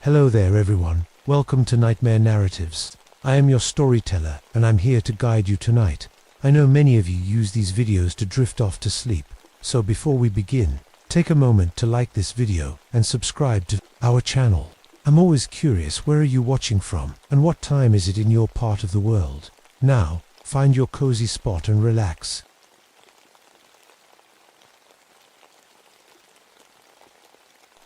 Hello there everyone, welcome to Nightmare Narratives. I am your storyteller and I'm here to guide you tonight. I know many of you use these videos to drift off to sleep, so before we begin, take a moment to like this video and subscribe to our channel. I'm always curious, where are you watching from and what time is it in your part of the world? Now, find your cozy spot and relax.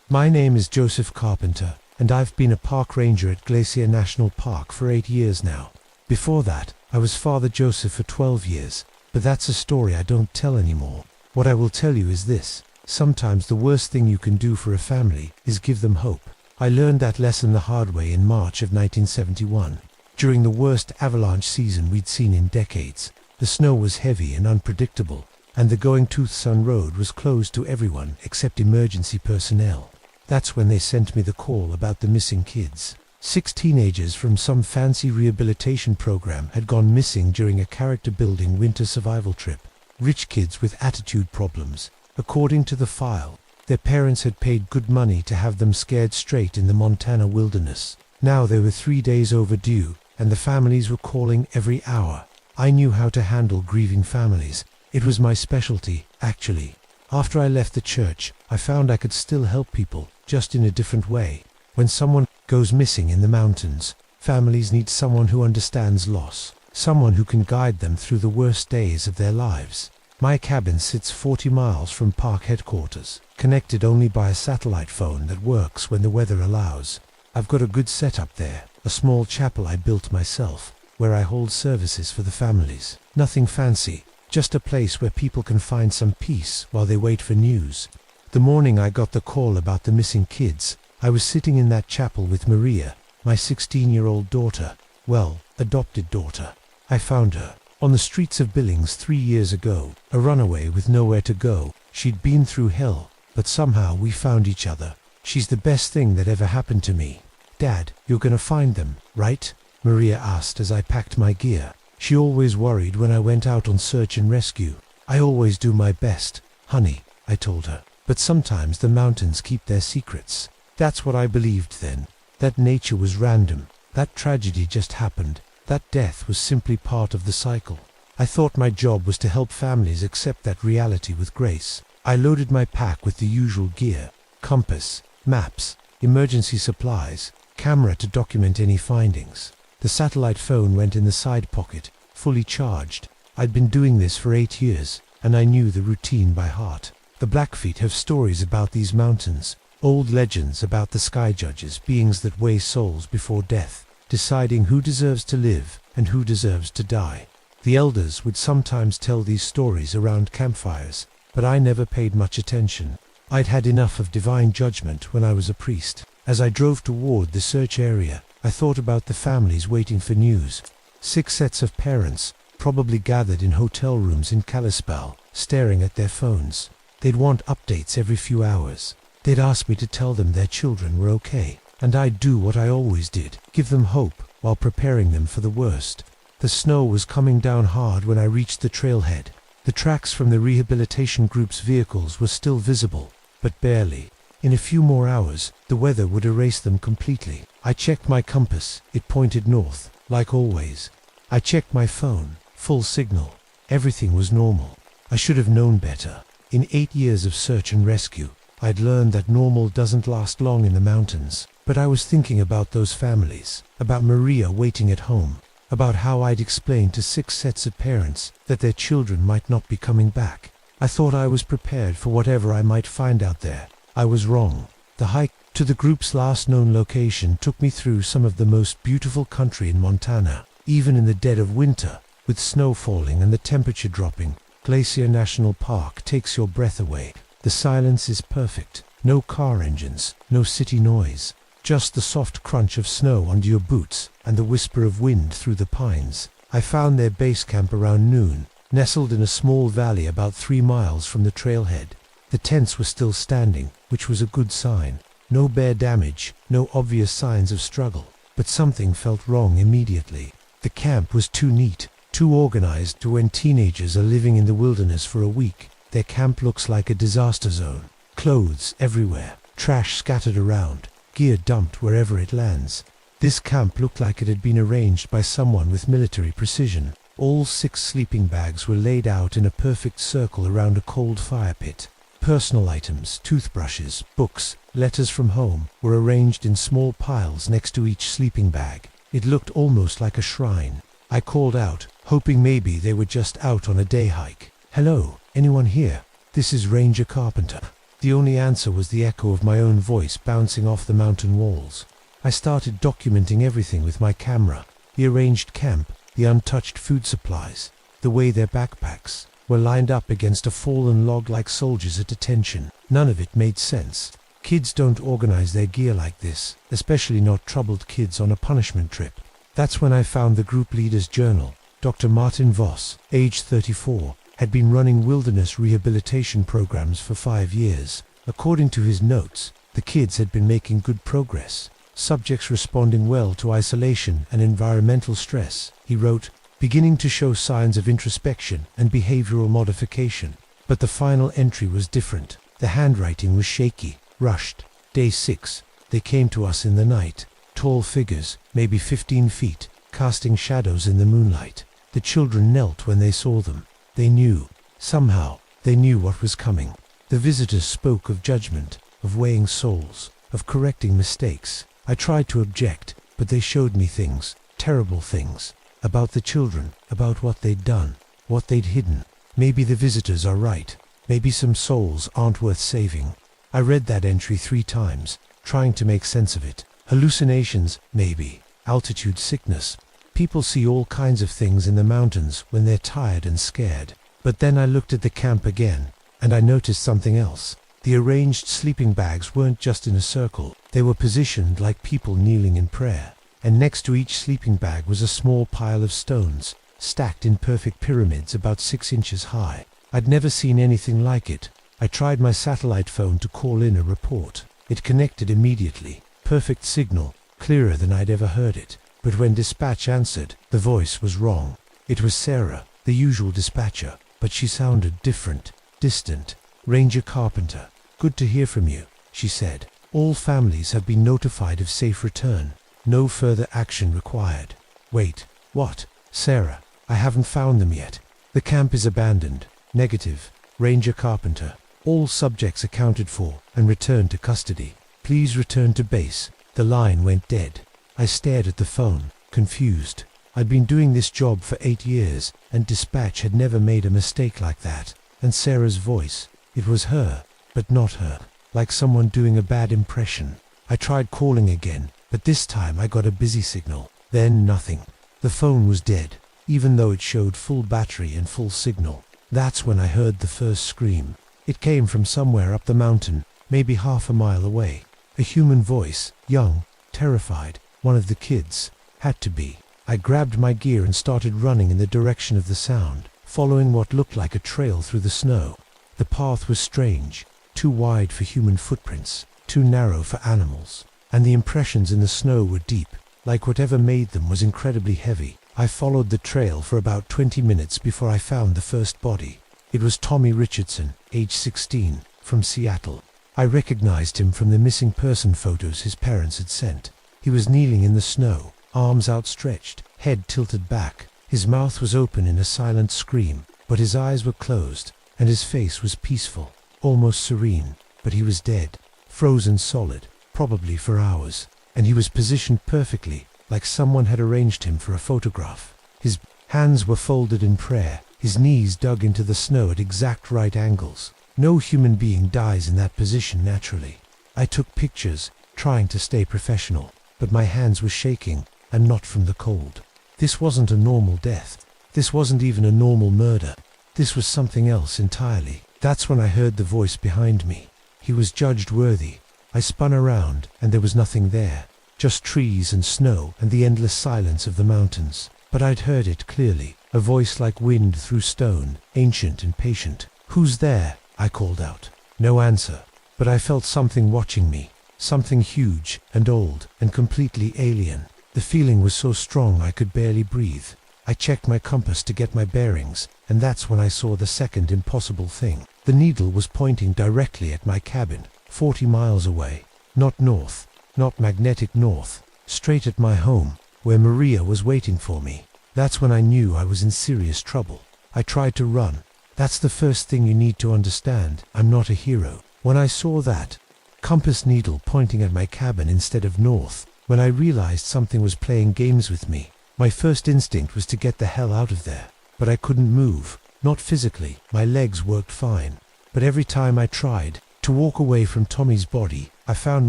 My name is Joseph Carpenter, and I've been a park ranger at Glacier National Park for 8 years now. Before that, I was Father Joseph for 12 years, but that's a story I don't tell anymore. What I will tell you is this: sometimes the worst thing you can do for a family is give them hope. I learned that lesson the hard way in March of 1971. During the worst avalanche season we'd seen in decades, the snow was heavy and unpredictable, and the Going Tooth Sun Road was closed to everyone except emergency personnel. That's when they sent me the call about the missing kids. 6 teenagers from some fancy rehabilitation program had gone missing during a character-building winter survival trip. Rich kids with attitude problems. According to the file, their parents had paid good money to have them scared straight in the Montana wilderness. Now they were 3 days overdue, and the families were calling every hour. I knew how to handle grieving families. It was my specialty, actually. After I left the church, I found I could still help people, just in a different way. When someone goes missing in the mountains, families need someone who understands loss, someone who can guide them through the worst days of their lives. My cabin sits 40 miles from park headquarters, connected only by a satellite phone that works when the weather allows. I've got a good setup there, a small chapel I built myself, where I hold services for the families. Nothing fancy, just a place where people can find some peace while they wait for news. The morning I got the call about the missing kids, I was sitting in that chapel with Maria, my 16-year-old daughter, well, adopted daughter. I found her on the streets of Billings 3 years ago, a runaway with nowhere to go. She'd been through hell, but somehow we found each other. She's the best thing that ever happened to me. Dad, you're gonna find them, right? Maria asked as I packed my gear. She always worried when I went out on search and rescue. I always do my best, honey, I told her. But sometimes the mountains keep their secrets. That's what I believed then. That nature was random. That tragedy just happened. That death was simply part of the cycle. I thought my job was to help families accept that reality with grace. I loaded my pack with the usual gear: compass, maps, emergency supplies, camera to document any findings. The satellite phone went in the side pocket, fully charged. I'd been doing this for 8 years, and I knew the routine by heart. The Blackfeet have stories about these mountains, old legends about the sky judges, beings that weigh souls before death, deciding who deserves to live and who deserves to die. The elders would sometimes tell these stories around campfires, but I never paid much attention. I'd had enough of divine judgment when I was a priest. As I drove toward the search area, I thought about the families waiting for news. 6 sets of parents, probably gathered in hotel rooms in Kalispell, staring at their phones. They'd want updates every few hours. They'd ask me to tell them their children were okay, and I'd do what I always did: give them hope while preparing them for the worst. The snow was coming down hard when I reached the trailhead. The tracks from the rehabilitation group's vehicles were still visible, but barely. In a few more hours, the weather would erase them completely. I checked my compass. It pointed north, like always. I checked my phone. Full signal. Everything was normal. I should have known better. In 8 years of search and rescue, I'd learned that normal doesn't last long in the mountains. But I was thinking about those families, about Maria waiting at home, about how I'd explained to 6 sets of parents that their children might not be coming back. I thought I was prepared for whatever I might find out there. I was wrong. The hike to the group's last known location took me through some of the most beautiful country in Montana. Even in the dead of winter, with snow falling and the temperature dropping, Glacier National Park takes your breath away. The silence is perfect. No car engines, no city noise. Just the soft crunch of snow under your boots and the whisper of wind through the pines. I found their base camp around noon, nestled in a small valley about 3 miles from the trailhead. The tents were still standing, which was a good sign. No bear damage, no obvious signs of struggle. But something felt wrong immediately. The camp was too neat, too organized to when teenagers are living in the wilderness for a week. Their camp looks like a disaster zone. Clothes everywhere, trash scattered around. gear dumped wherever it lands. This camp looked like it had been arranged by someone with military precision. All 6 sleeping bags were laid out in a perfect circle around a cold fire pit. Personal items, toothbrushes, books, letters from home were arranged in small piles next to each sleeping bag. It looked almost like a shrine. I called out, hoping maybe they were just out on a day hike. "Hello, anyone here? This is Ranger Carpenter." The only answer was the echo of my own voice bouncing off the mountain walls. I started documenting everything with my camera. The arranged camp, the untouched food supplies, the way their backpacks were lined up against a fallen log like soldiers at attention. None of it made sense. Kids don't organize their gear like this, especially not troubled kids on a punishment trip. That's when I found the group leader's journal. Dr. Martin Voss, age 34, had been running wilderness rehabilitation programs for 5 years. According to his notes, the kids had been making good progress. Subjects responding well to isolation and environmental stress, he wrote, beginning to show signs of introspection and behavioral modification. But the final entry was different. The handwriting was shaky, rushed. Day 6, they came to us in the night. Tall figures, maybe 15 feet, casting shadows in the moonlight. The children knelt when they saw them. They knew. Somehow, they knew what was coming. The visitors spoke of judgment, of weighing souls, of correcting mistakes. I tried to object, but they showed me things, terrible things, about the children, about what they'd done, what they'd hidden. Maybe the visitors are right. Maybe some souls aren't worth saving. I read that entry 3 times, trying to make sense of it. Hallucinations, maybe. Altitude sickness. People see all kinds of things in the mountains when they're tired and scared. But then I looked at the camp again, and I noticed something else. The arranged sleeping bags weren't just in a circle. They were positioned like people kneeling in prayer. And next to each sleeping bag was a small pile of stones, stacked in perfect pyramids about 6 inches high. I'd never seen anything like it. I tried my satellite phone to call in a report. It connected immediately. Perfect signal, clearer than I'd ever heard it. But when dispatch answered, the voice was wrong. It was Sarah, the usual dispatcher, but she sounded different, distant. "Ranger Carpenter, good to hear from you," she said. "All families have been notified of safe return. No further action required." "Wait, what?" "Sarah, I haven't found them yet. The camp is abandoned. Negative. Ranger Carpenter. All subjects accounted for and returned to custody. Please return to base." The line went dead. I stared at the phone, confused. I'd been doing this job for 8 years, and dispatch had never made a mistake like that. And Sarah's voice, it was her, but not her, like someone doing a bad impression. I tried calling again, but this time I got a busy signal. Then nothing. The phone was dead, even though it showed full battery and full signal. That's when I heard the first scream. It came from somewhere up the mountain, maybe half a mile away. A human voice, young, terrified. One of the kids. Had to be. I grabbed my gear and started running in the direction of the sound, following what looked like a trail through the snow. The path was strange, too wide for human footprints, too narrow for animals, and the impressions in the snow were deep, like whatever made them was incredibly heavy. I followed the trail for about 20 minutes before I found the first body. It was Tommy Richardson, age 16, from Seattle. I recognized him from the missing person photos his parents had sent. He was kneeling in the snow, arms outstretched, head tilted back. His mouth was open in a silent scream, but his eyes were closed, and his face was peaceful, almost serene. But he was dead, frozen solid, probably for hours, and he was positioned perfectly, like someone had arranged him for a photograph. His hands were folded in prayer, his knees dug into the snow at exact right angles. No human being dies in that position naturally. I took pictures, trying to stay professional. But my hands were shaking, and not from the cold. This wasn't a normal death. This wasn't even a normal murder. This was something else entirely. That's when I heard the voice behind me. He was judged worthy. I spun around, and there was nothing there. Just trees and snow and the endless silence of the mountains. But I'd heard it clearly. A voice like wind through stone, ancient and patient. "Who's there?" I called out. No answer. But I felt something watching me. Something huge and old and completely alien. The feeling was so strong I could barely breathe. I checked my compass to get my bearings, and that's when I saw the second impossible thing. The needle was pointing directly at my cabin, 40 miles away. Not north, not magnetic north, straight at my home, where Maria was waiting for me. That's when I knew I was in serious trouble. I tried to run. That's the first thing you need to understand. I'm not a hero. When I saw that compass needle pointing at my cabin instead of north, when I realized something was playing games with me, my first instinct was to get the hell out of there. But I couldn't move. Not physically. My legs worked fine. But every time I tried to walk away from Tommy's body, I found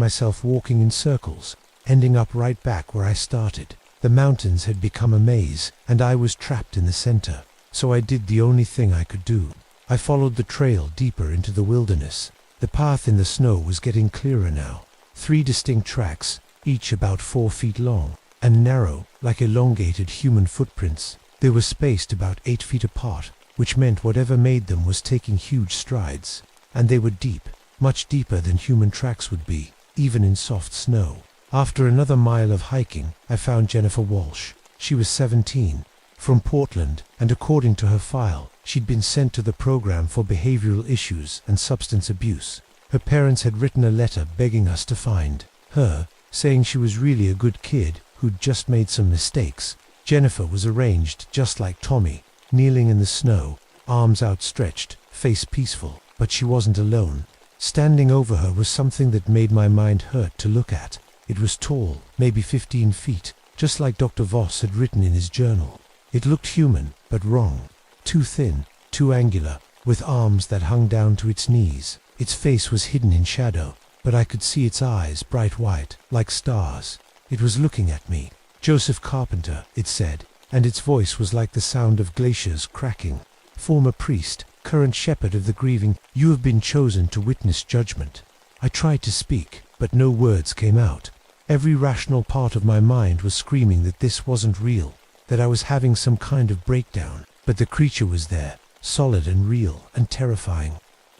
myself walking in circles, ending up right back where I started. The mountains had become a maze, and I was trapped in the center. So I did the only thing I could do. I followed the trail deeper into the wilderness. The path in the snow was getting clearer now. 3 distinct tracks, each about 4 feet long, and narrow, like elongated human footprints. They were spaced about 8 feet apart, which meant whatever made them was taking huge strides. And they were deep, much deeper than human tracks would be, even in soft snow. After another mile of hiking, I found Jennifer Walsh. She was 17, from Portland, and according to her file, she'd been sent to the program for behavioral issues and substance abuse. Her parents had written a letter begging us to find her, saying she was really a good kid who'd just made some mistakes. Jennifer was arranged just like Tommy, kneeling in the snow, arms outstretched, face peaceful. But she wasn't alone. Standing over her was something that made my mind hurt to look at. It was tall, maybe 15 feet, just like Dr. Voss had written in his journal. It looked human, but wrong. Too thin, too angular, with arms that hung down to its knees. Its face was hidden in shadow, but I could see its eyes, bright white, like stars. It was looking at me. Joseph Carpenter, it said, and its voice was like the sound of glaciers cracking. Former priest, current shepherd of the grieving, you have been chosen to witness judgment. I tried to speak, but no words came out. Every rational part of my mind was screaming that this wasn't real, that I was having some kind of breakdown. But the creature was there, solid and real and terrifying.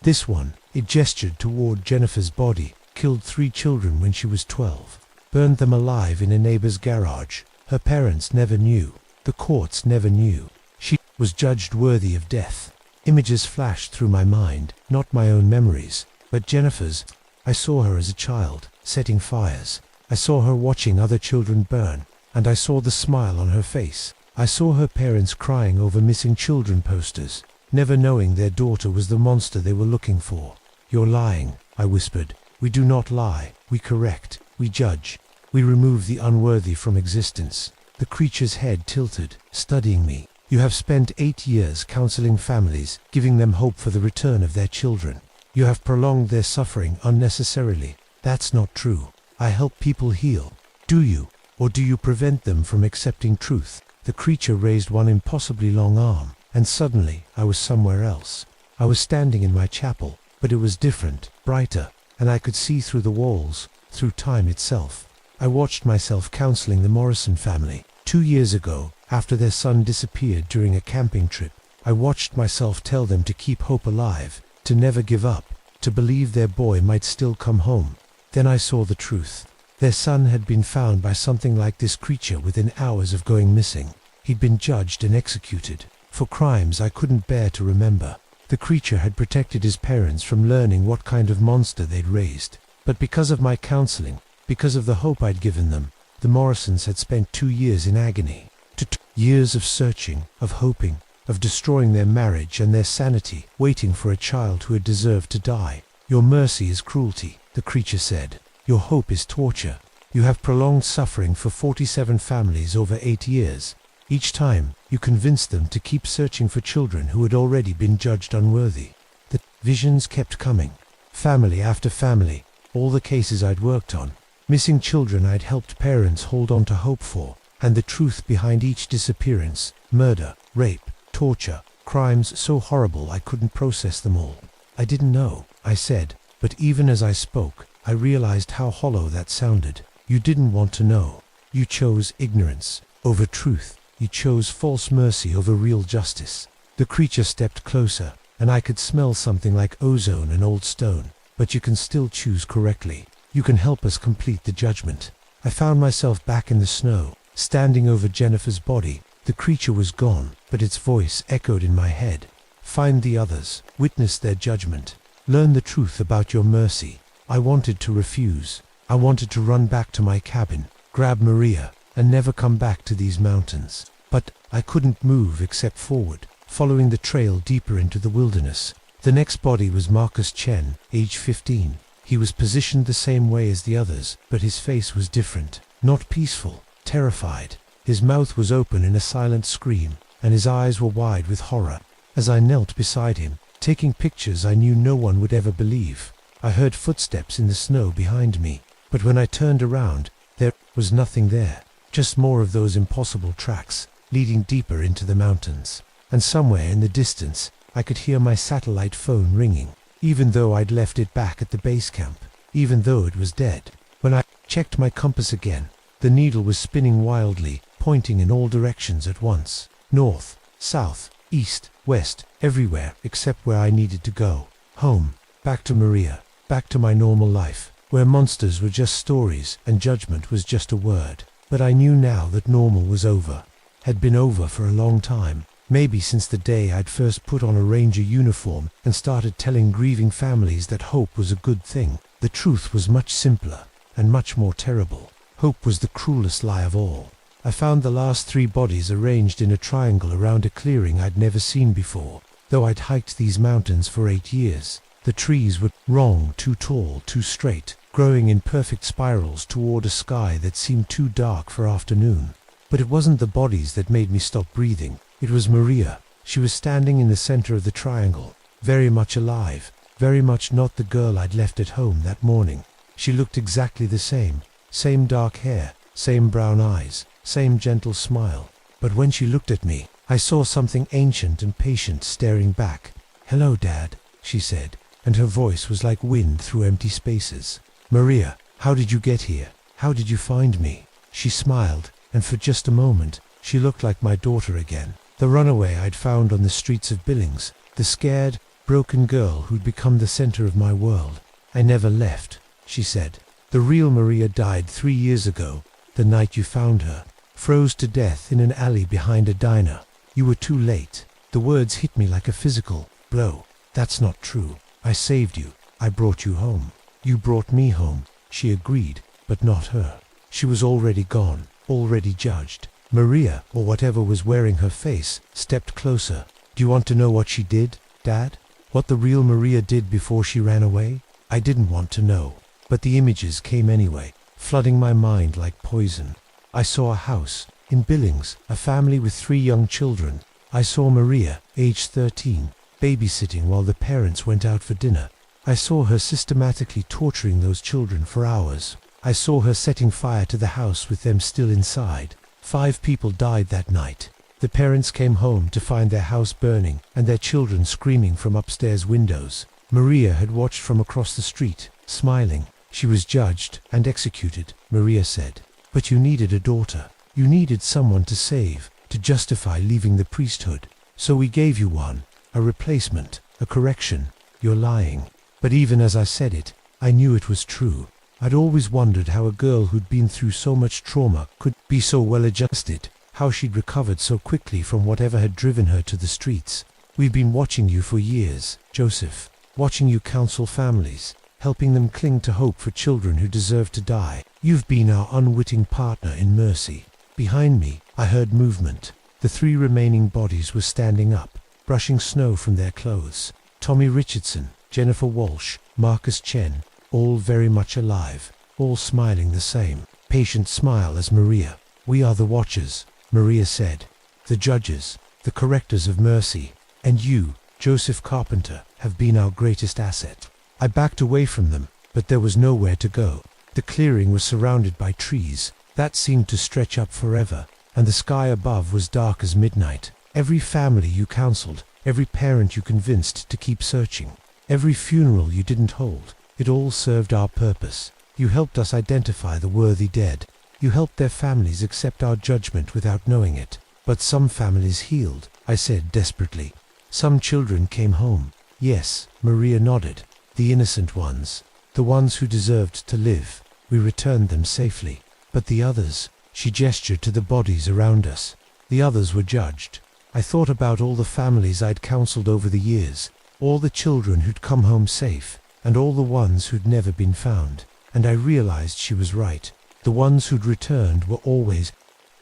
This one, it gestured toward Jennifer's body, killed 3 children when she was 12, burned them alive in a neighbor's garage. Her parents never knew. The courts never knew. She was judged worthy of death. Images flashed through my mind, not my own memories, but Jennifer's. I saw her as a child, setting fires. I saw her watching other children burn, and I saw the smile on her face. I saw her parents crying over missing children posters, never knowing their daughter was the monster they were looking for. You're lying, I whispered. We do not lie, we correct, we judge. We remove the unworthy from existence. The creature's head tilted, studying me. You have spent 8 years counseling families, giving them hope for the return of their children. You have prolonged their suffering unnecessarily. That's not true. I help people heal. Do you? Or do you prevent them from accepting truth? The creature raised one impossibly long arm, and suddenly I was somewhere else. I was standing in my chapel, but it was different, brighter, and I could see through the walls, through time itself. I watched myself counseling the Morrison family. 2 years ago, after their son disappeared during a camping trip, I watched myself tell them to keep hope alive, to never give up, to believe their boy might still come home. Then I saw the truth. Their son had been found by something like this creature within hours of going missing. He'd been judged and executed, for crimes I couldn't bear to remember. The creature had protected his parents from learning what kind of monster they'd raised. But because of my counseling, because of the hope I'd given them, the Morrisons had spent 2 years in agony. 2 years of searching, of hoping, of destroying their marriage and their sanity, waiting for a child who had deserved to die. Your mercy is cruelty, the creature said. Your hope is torture. You have prolonged suffering for 47 families over 8 years. Each time, you convinced them to keep searching for children who had already been judged unworthy. The visions kept coming. Family after family, all the cases I'd worked on. Missing children I'd helped parents hold on to hope for, and the truth behind each disappearance, murder, rape, torture, crimes so horrible I couldn't process them all. I didn't know, I said, but even as I spoke, I realized how hollow that sounded. You didn't want to know. You chose ignorance over truth. You chose false mercy over real justice. The creature stepped closer, and I could smell something like ozone and old stone. But you can still choose correctly. You can help us complete the judgment. I found myself back in the snow, standing over Jennifer's body. The creature was gone, but its voice echoed in my head. Find the others, witness their judgment, learn the truth about your mercy. I wanted to refuse. I wanted to run back to my cabin, grab Maria, and never come back to these mountains. But I couldn't move except forward, following the trail deeper into the wilderness. The next body was Marcus Chen, age 15. He was positioned the same way as the others, but his face was different. Not peaceful, terrified. His mouth was open in a silent scream, and his eyes were wide with horror. As I knelt beside him, taking pictures I knew no one would ever believe, I heard footsteps in the snow behind me. But when I turned around, there was nothing there. Just more of those impossible tracks, leading deeper into the mountains. And somewhere in the distance, I could hear my satellite phone ringing, even though I'd left it back at the base camp, even though it was dead. When I checked my compass again, the needle was spinning wildly, pointing in all directions at once. North, south, east, west, everywhere except where I needed to go. Home, back to Maria, back to my normal life, where monsters were just stories and judgment was just a word. But I knew now that normal was over. Had been over for a long time. Maybe since the day I'd first put on a ranger uniform and started telling grieving families that hope was a good thing. The truth was much simpler and much more terrible. Hope was the cruelest lie of all. I found the last 3 bodies arranged in a triangle around a clearing I'd never seen before. Though I'd hiked these mountains for 8 years, the trees were wrong, too tall, too straight, growing in perfect spirals toward a sky that seemed too dark for afternoon. But it wasn't the bodies that made me stop breathing. It was Maria. She was standing in the center of the triangle, very much alive, very much not the girl I'd left at home that morning. She looked exactly the same dark hair, same brown eyes, same gentle smile. But when she looked at me, I saw something ancient and patient staring back. "Hello, Dad," she said, and her voice was like wind through empty spaces. "Maria, how did you get here? How did you find me?" She smiled, and for just a moment, she looked like my daughter again. The runaway I'd found on the streets of Billings, the scared, broken girl who'd become the center of my world. "I never left," she said. "The real Maria died 3 years ago, the night you found her. Froze to death in an alley behind a diner. You were too late." The words hit me like a physical blow. "That's not true. I saved you. I brought you home." "You brought me home," she agreed, but not her. She was already gone, already judged. Maria, or whatever was wearing her face, stepped closer. "Do you want to know what she did, Dad? What the real Maria did before she ran away?" I didn't want to know, but the images came anyway, flooding my mind like poison. I saw a house, in Billings, a family with 3 young children. I saw Maria, age 13, babysitting while the parents went out for dinner. I saw her systematically torturing those children for hours. I saw her setting fire to the house with them still inside. 5 people died that night. The parents came home to find their house burning and their children screaming from upstairs windows. Maria had watched from across the street, smiling. She was judged and executed, Maria said. "But you needed a daughter. You needed someone to save, to justify leaving the priesthood. So we gave you one, a replacement, a correction. You're lying." But even as I said it, I knew it was true. I'd always wondered how a girl who'd been through so much trauma could be so well adjusted, how she'd recovered so quickly from whatever had driven her to the streets. "We've been watching you for years, Joseph, watching you counsel families, helping them cling to hope for children who deserve to die. You've been our unwitting partner in mercy." Behind me, I heard movement. The 3 remaining bodies were standing up, brushing snow from their clothes. Tommy Richardson, Jennifer Walsh, Marcus Chen, all very much alive, all smiling the same patient smile as Maria. "We are the Watchers," Maria said. "The judges, the correctors of mercy. And you, Joseph Carpenter, have been our greatest asset." I backed away from them, but there was nowhere to go. The clearing was surrounded by trees that seemed to stretch up forever, and the sky above was dark as midnight. Every family you counseled, every parent you convinced to keep searching, every funeral you didn't hold, it all served our purpose. You helped us identify the worthy dead. You helped their families accept our judgment without knowing it. "But some families healed," I said desperately. "Some children came home." "Yes," Maria nodded. "The innocent ones, the ones who deserved to live. We returned them safely. But the others," she gestured to the bodies around us. "The others were judged." I thought about all the families I'd counseled over the years, all the children who'd come home safe, and all the ones who'd never been found. and I realized she was right. The ones who'd returned were always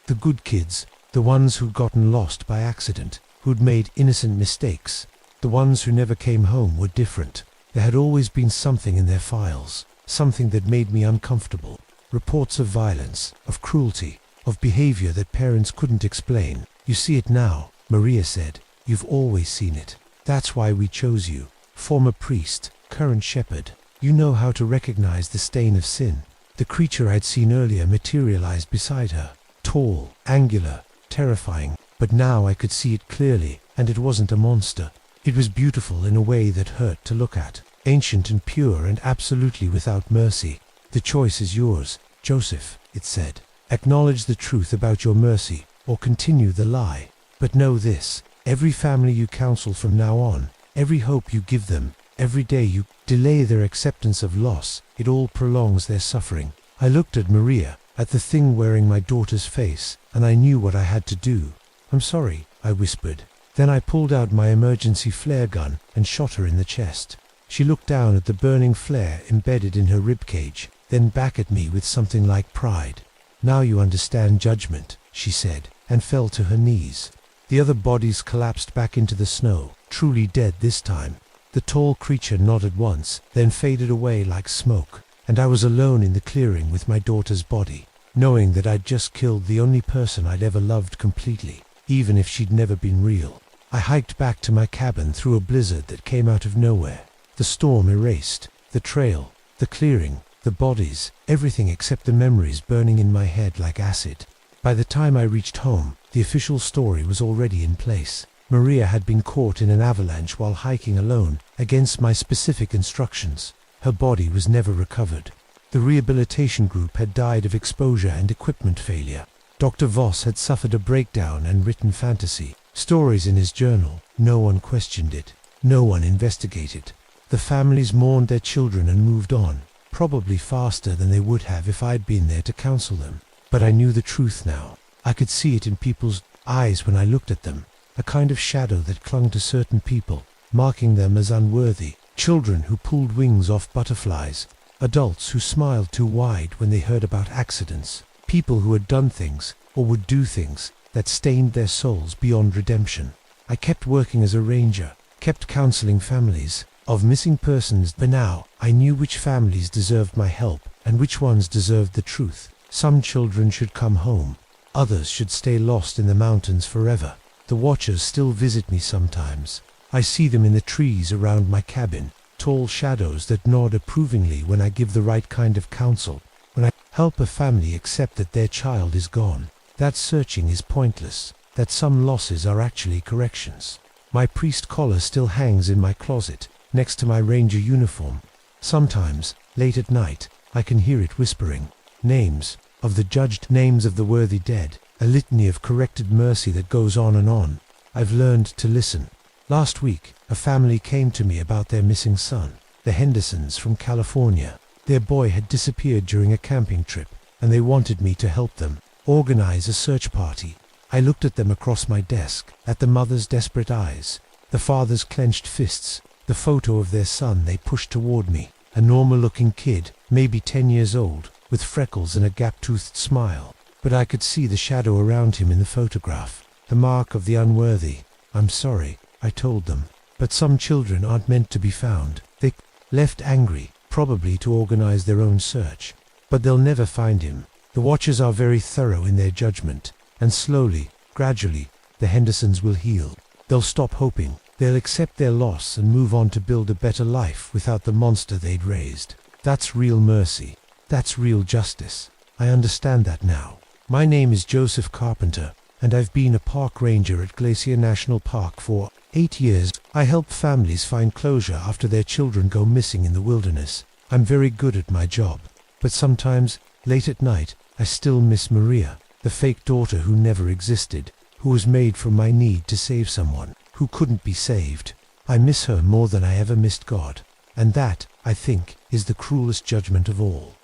the good kids, the ones who'd gotten lost by accident, who'd made innocent mistakes. The ones who never came home were different. There had always been something in their files, something that made me uncomfortable. Reports of violence, of cruelty, of behavior that parents couldn't explain. You see it now, Maria said. You've always seen it. That's why we chose you. Former priest, current shepherd. You know how to recognize the stain of sin. The creature I'd seen earlier materialized beside her. Tall, angular, terrifying. But now I could see it clearly, and it wasn't a monster. It was beautiful in a way that hurt to look at. Ancient and pure and absolutely without mercy. The choice is yours, Joseph, it said. Acknowledge the truth about your mercy, or continue the lie. But know this, every family you counsel from now on, every hope you give them, every day you delay their acceptance of loss, it all prolongs their suffering. I looked at Maria, at the thing wearing my daughter's face, and I knew what I had to do. I'm sorry, I whispered. Then I pulled out my emergency flare gun and shot her in the chest. She looked down at the burning flare embedded in her ribcage, then back at me with something like pride. Now you understand judgment, she said, and fell to her knees. The other bodies collapsed back into the snow, truly dead this time. The tall creature nodded once, then faded away like smoke, and I was alone in the clearing with my daughter's body, knowing that I'd just killed the only person I'd ever loved completely, even if she'd never been real. I hiked back to my cabin through a blizzard that came out of nowhere. The storm erased the trail, the clearing, the bodies, everything except the memories burning in my head like acid. By the time I reached home, the official story was already in place. Maria had been caught in an avalanche while hiking alone, against my specific instructions. Her body was never recovered. The rehabilitation group had died of exposure and equipment failure. Dr. Voss had suffered a breakdown and written fantasy. Stories in his journal. No one questioned it. No one investigated. The families mourned their children and moved on, probably faster than they would have if I'd been there to counsel them. But I knew the truth now. I could see it in people's eyes when I looked at them. A kind of shadow that clung to certain people, marking them as unworthy. Children who pulled wings off butterflies. Adults who smiled too wide when they heard about accidents. People who had done things, or would do things, that stained their souls beyond redemption. I kept working as a ranger, kept counseling families of missing persons, but now I knew which families deserved my help and which ones deserved the truth. Some children should come home. Others should stay lost in the mountains forever. The Watchers still visit me sometimes. I see them in the trees around my cabin, tall shadows that nod approvingly when I give the right kind of counsel, when I help a family accept that their child is gone. That searching is pointless, that some losses are actually corrections. My priest collar still hangs in my closet, next to my ranger uniform. Sometimes, late at night, I can hear it whispering. Names of the judged, names of the worthy dead, a litany of corrected mercy that goes on and on. I've learned to listen. Last week, a family came to me about their missing son, the Hendersons from California. Their boy had disappeared during a camping trip, and they wanted me to help them organize a search party. I looked at them across my desk, at the mother's desperate eyes, the father's clenched fists, the photo of their son they pushed toward me, a normal-looking kid, maybe 10 years old, with freckles and a gap-toothed smile. But I could see the shadow around him in the photograph, the mark of the unworthy. I'm sorry, I told them, but some children aren't meant to be found. They left angry, probably to organize their own search. But they'll never find him. The Watchers are very thorough in their judgment, and slowly, gradually, the Hendersons will heal. They'll stop hoping. They'll accept their loss and move on to build a better life without the monster they'd raised. That's real mercy. That's real justice. I understand that now. My name is Joseph Carpenter, and I've been a park ranger at Glacier National Park for 8 years. I help families find closure after their children go missing in the wilderness. I'm very good at my job, but sometimes, late at night, I still miss Maria, the fake daughter who never existed, who was made from my need to save someone who couldn't be saved. I miss her more than I ever missed God, and that, I think, is the cruelest judgment of all.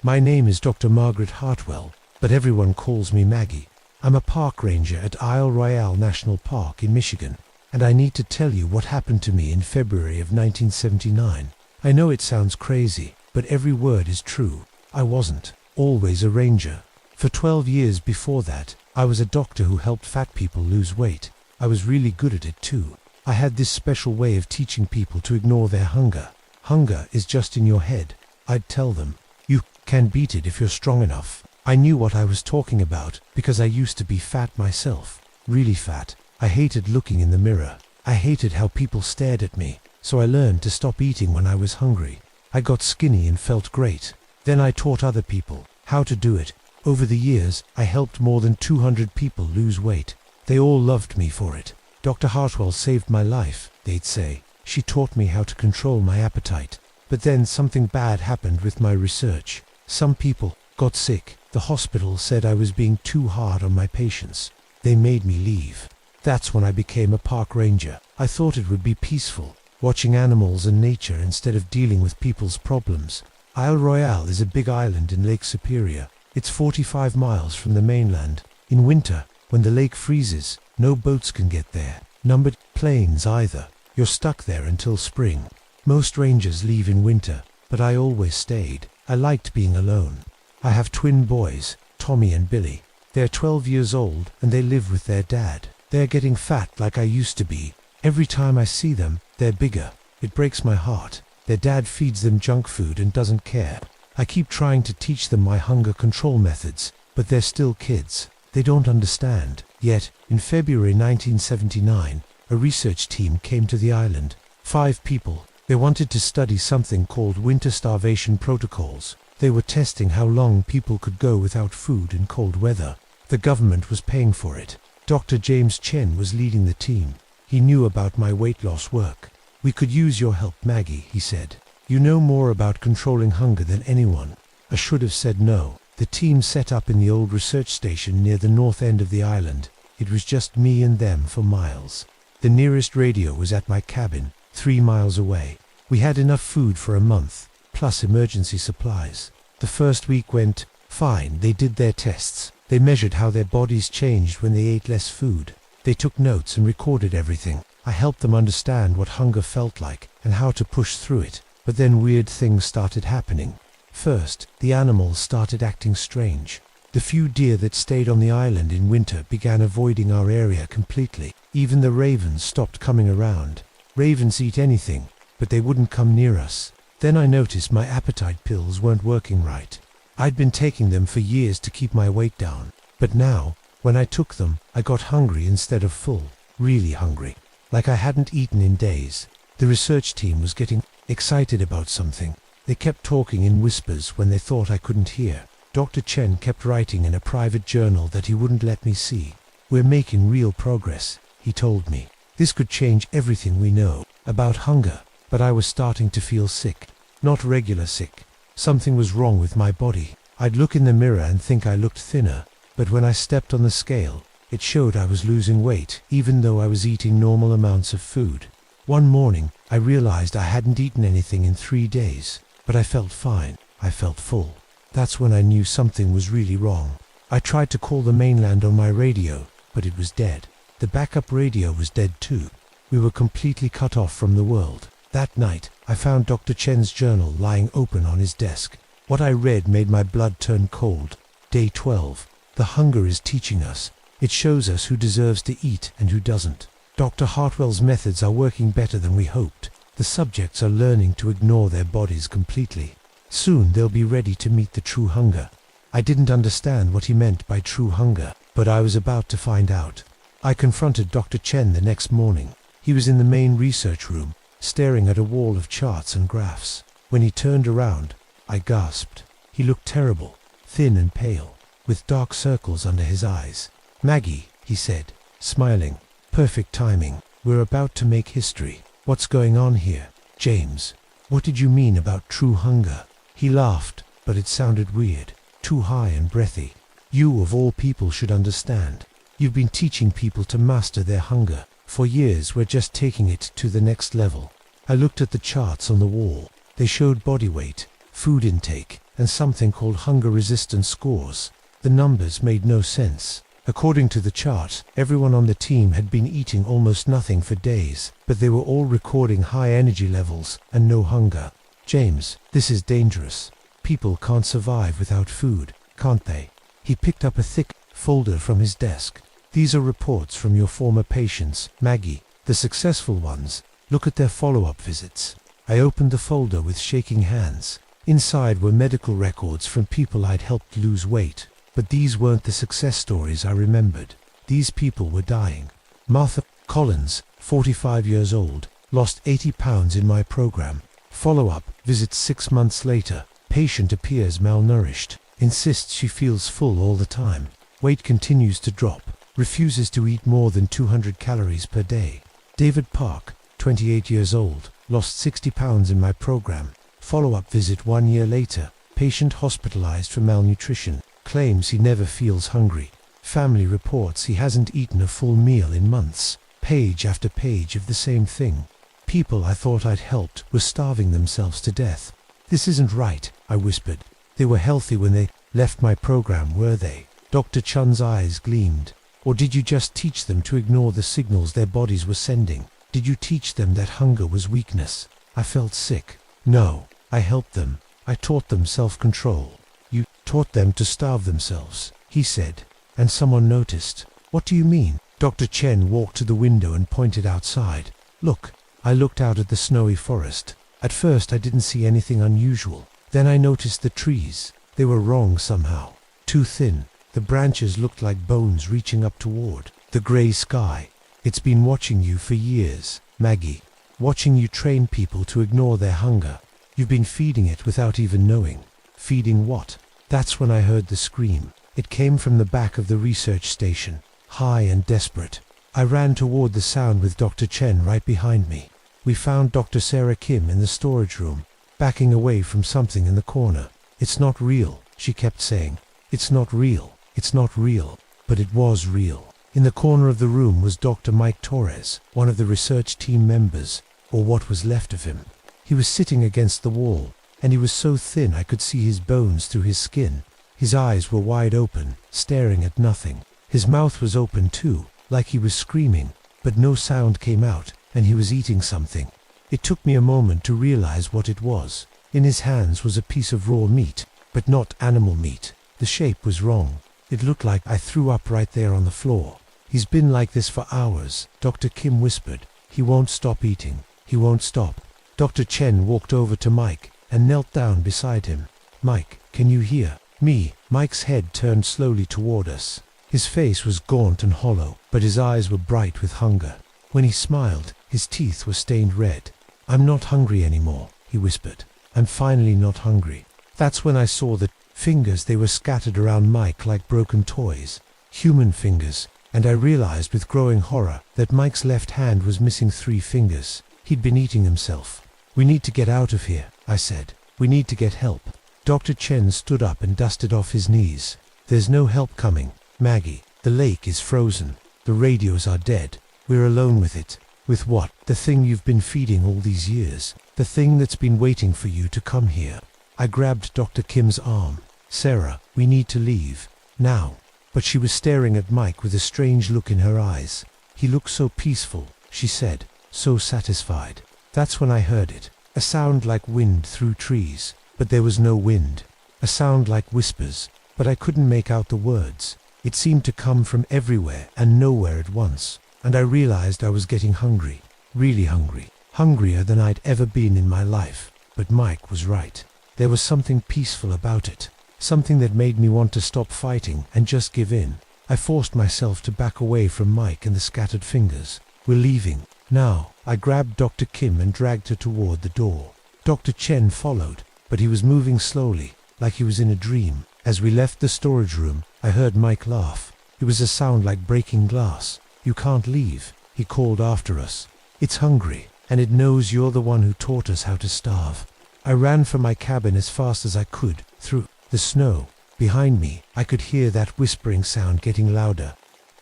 My name is Dr. Margaret Hartwell, but everyone calls me Maggie. I'm a park ranger at Isle Royale National Park in Michigan. and I need to tell you what happened to me in February of 1979. I know it sounds crazy, but every word is true. I wasn't always a ranger. For 12 years before that, I was a doctor who helped fat people lose weight. I was really good at it too. I had this special way of teaching people to ignore their hunger. Hunger is just in your head. I'd tell them, you can beat it if you're strong enough. I knew what I was talking about because I used to be fat myself. Really fat. I hated looking in the mirror. I hated how people stared at me. So I learned to stop eating when I was hungry. I got skinny and felt great. Then I taught other people how to do it. Over the years, I helped more than 200 people lose weight. They all loved me for it. Dr. Hartwell saved my life, they'd say. She taught me how to control my appetite. But then something bad happened with my research. Some people got sick. The hospital said I was being too hard on my patients. They made me leave. That's when I became a park ranger. I thought it would be peaceful, watching animals and nature instead of dealing with people's problems. Isle Royale is a big island in Lake Superior. It's 45 miles from the mainland. In winter, when the lake freezes, no boats can get there. Numbered planes either. You're stuck there until spring. Most rangers leave in winter, but I always stayed. I liked being alone. I have twin boys, Tommy and Billy. They're 12 years old and they live with their dad. They're getting fat like I used to be. Every time I see them, they're bigger. It breaks my heart. Their dad feeds them junk food and doesn't care. I keep trying to teach them my hunger control methods, but they're still kids. They don't understand. Yet, in February 1979, a research team came to the island. 5 people. They wanted to study something called winter starvation protocols. They were testing how long people could go without food in cold weather. The government was paying for it. Dr. James Chen was leading the team. He knew about my weight loss work. "We could use your help, Maggie," he said. "You know more about controlling hunger than anyone." I should have said no. The team set up in the old research station near the north end of the island. It was just me and them for miles. The nearest radio was at my cabin, 3 miles away. We had enough food for a month, plus emergency supplies. The first week went fine. They did their tests. They measured how their bodies changed when they ate less food. They took notes and recorded everything. I helped them understand what hunger felt like and how to push through it. But then weird things started happening. First, the animals started acting strange. The few deer that stayed on the island in winter began avoiding our area completely. Even the ravens stopped coming around. Ravens eat anything, but they wouldn't come near us. Then I noticed my appetite pills weren't working right. I'd been taking them for years to keep my weight down. But now, when I took them, I got hungry instead of full. Really hungry. Like I hadn't eaten in days. The research team was getting excited about something. They kept talking in whispers when they thought I couldn't hear. Dr. Chen kept writing in a private journal that he wouldn't let me see. "We're making real progress," he told me. "This could change everything we know about hunger." But I was starting to feel sick. Not regular sick. Something was wrong with my body. I'd look in the mirror and think I looked thinner. But when I stepped on the scale, it showed I was losing weight, even though I was eating normal amounts of food. One morning, I realized I hadn't eaten anything in 3 days. But I felt fine. I felt full. That's when I knew something was really wrong. I tried to call the mainland on my radio, but it was dead. The backup radio was dead too. We were completely cut off from the world. That night, I found Dr. Chen's journal lying open on his desk. What I read made my blood turn cold. Day 12. The hunger is teaching us. It shows us who deserves to eat and who doesn't. Dr. Hartwell's methods are working better than we hoped. The subjects are learning to ignore their bodies completely. Soon they'll be ready to meet the true hunger. I didn't understand what he meant by true hunger, but I was about to find out. I confronted Dr. Chen the next morning. He was in the main research room, staring at a wall of charts and graphs. When he turned around, I gasped. He looked terrible, thin and pale, with dark circles under his eyes. "Maggie," he said, smiling. "Perfect timing. We're about to make history. What's going on here?" "James, what did you mean about true hunger?" He laughed, but it sounded weird, too high and breathy. "You of all people should understand. You've been teaching people to master their hunger. For years we're just taking it to the next level." I looked at the charts on the wall. They showed body weight, food intake, and something called hunger resistance scores. The numbers made no sense. According to the chart, everyone on the team had been eating almost nothing for days, but they were all recording high energy levels and no hunger. James, this is dangerous. People can't survive without food, can't they? He picked up a thick folder from his desk. These are reports from your former patients, Maggie, the successful ones. Look at their follow-up visits. I opened the folder with shaking hands. Inside were medical records from people I'd helped lose weight. But these weren't the success stories I remembered. These people were dying. Martha Collins, 45 years old, lost 80 pounds in my program. Follow-up, visit 6 months later. Patient appears malnourished. Insists she feels full all the time. Weight continues to drop. Refuses to eat more than 200 calories per day. David Park, 28 years old, lost 60 pounds in my program. Follow-up visit 1 year later. Patient hospitalized for malnutrition. Claims he never feels hungry. Family reports he hasn't eaten a full meal in months. Page after page of the same thing. People I thought I'd helped were starving themselves to death. This isn't right, I whispered. They were healthy when they left my program, were they? Dr. Chun's eyes gleamed. Or did you just teach them to ignore the signals their bodies were sending? Did you teach them that hunger was weakness? I felt sick. No, I helped them. I taught them self-control. You taught them to starve themselves, he said. And someone noticed. What do you mean? Dr. Chen walked to the window and pointed outside. Look. I looked out at the snowy forest. At first I didn't see anything unusual. Then I noticed the trees. They were wrong somehow. Too thin. The branches looked like bones reaching up toward the gray sky. It's been watching you for years, Maggie. Watching you train people to ignore their hunger. You've been feeding it without even knowing. Feeding what? That's when I heard the scream. It came from the back of the research station, high and desperate. I ran toward the sound with Dr. Chen right behind me. We found Dr. Sarah Kim in the storage room, backing away from something in the corner. It's not real, she kept saying. It's not real. It's not real. But it was real. In the corner of the room was Dr. Mike Torres, one of the research team members, or what was left of him. He was sitting against the wall, and he was so thin I could see his bones through his skin. His eyes were wide open, staring at nothing. His mouth was open too, like he was screaming, but no sound came out, and he was eating something. It took me a moment to realize what it was. In his hands was a piece of raw meat, but not animal meat. The shape was wrong. It looked like I threw up right there on the floor. He's been like this for hours, Dr. Kim whispered. He won't stop eating. He won't stop. Dr. Chen walked over to Mike and knelt down beside him. Mike, can you hear me? Mike's head turned slowly toward us. His face was gaunt and hollow, but his eyes were bright with hunger. When he smiled, his teeth were stained red. I'm not hungry anymore, he whispered. I'm finally not hungry. That's when I saw the fingers. They were scattered around Mike like broken toys. Human fingers. And I realized with growing horror that Mike's left hand was missing 3 fingers. He'd been eating himself. We need to get out of here, I said. We need to get help. Dr. Chen stood up and dusted off his knees. There's no help coming, Maggie. The lake is frozen. The radios are dead. We're alone with it. With what? The thing you've been feeding all these years. The thing that's been waiting for you to come here. I grabbed Dr. Kim's arm. Sarah, we need to leave. Now. But she was staring at Mike with a strange look in her eyes. He looked so peaceful, she said, so satisfied. That's when I heard it. A sound like wind through trees, but there was no wind. A sound like whispers, but I couldn't make out the words. It seemed to come from everywhere and nowhere at once. And I realized I was getting hungry. Really hungry. Hungrier than I'd ever been in my life. But Mike was right. There was something peaceful about it. Something that made me want to stop fighting and just give in. I forced myself to back away from Mike and the scattered fingers. We're leaving. Now. I grabbed Dr. Kim and dragged her toward the door. Dr. Chen followed, but he was moving slowly, like he was in a dream. As we left the storage room, I heard Mike laugh. It was a sound like breaking glass. You can't leave, he called after us. It's hungry, and it knows you're the one who taught us how to starve. I ran for my cabin as fast as I could, through the snow. Behind me, I could hear that whispering sound getting louder,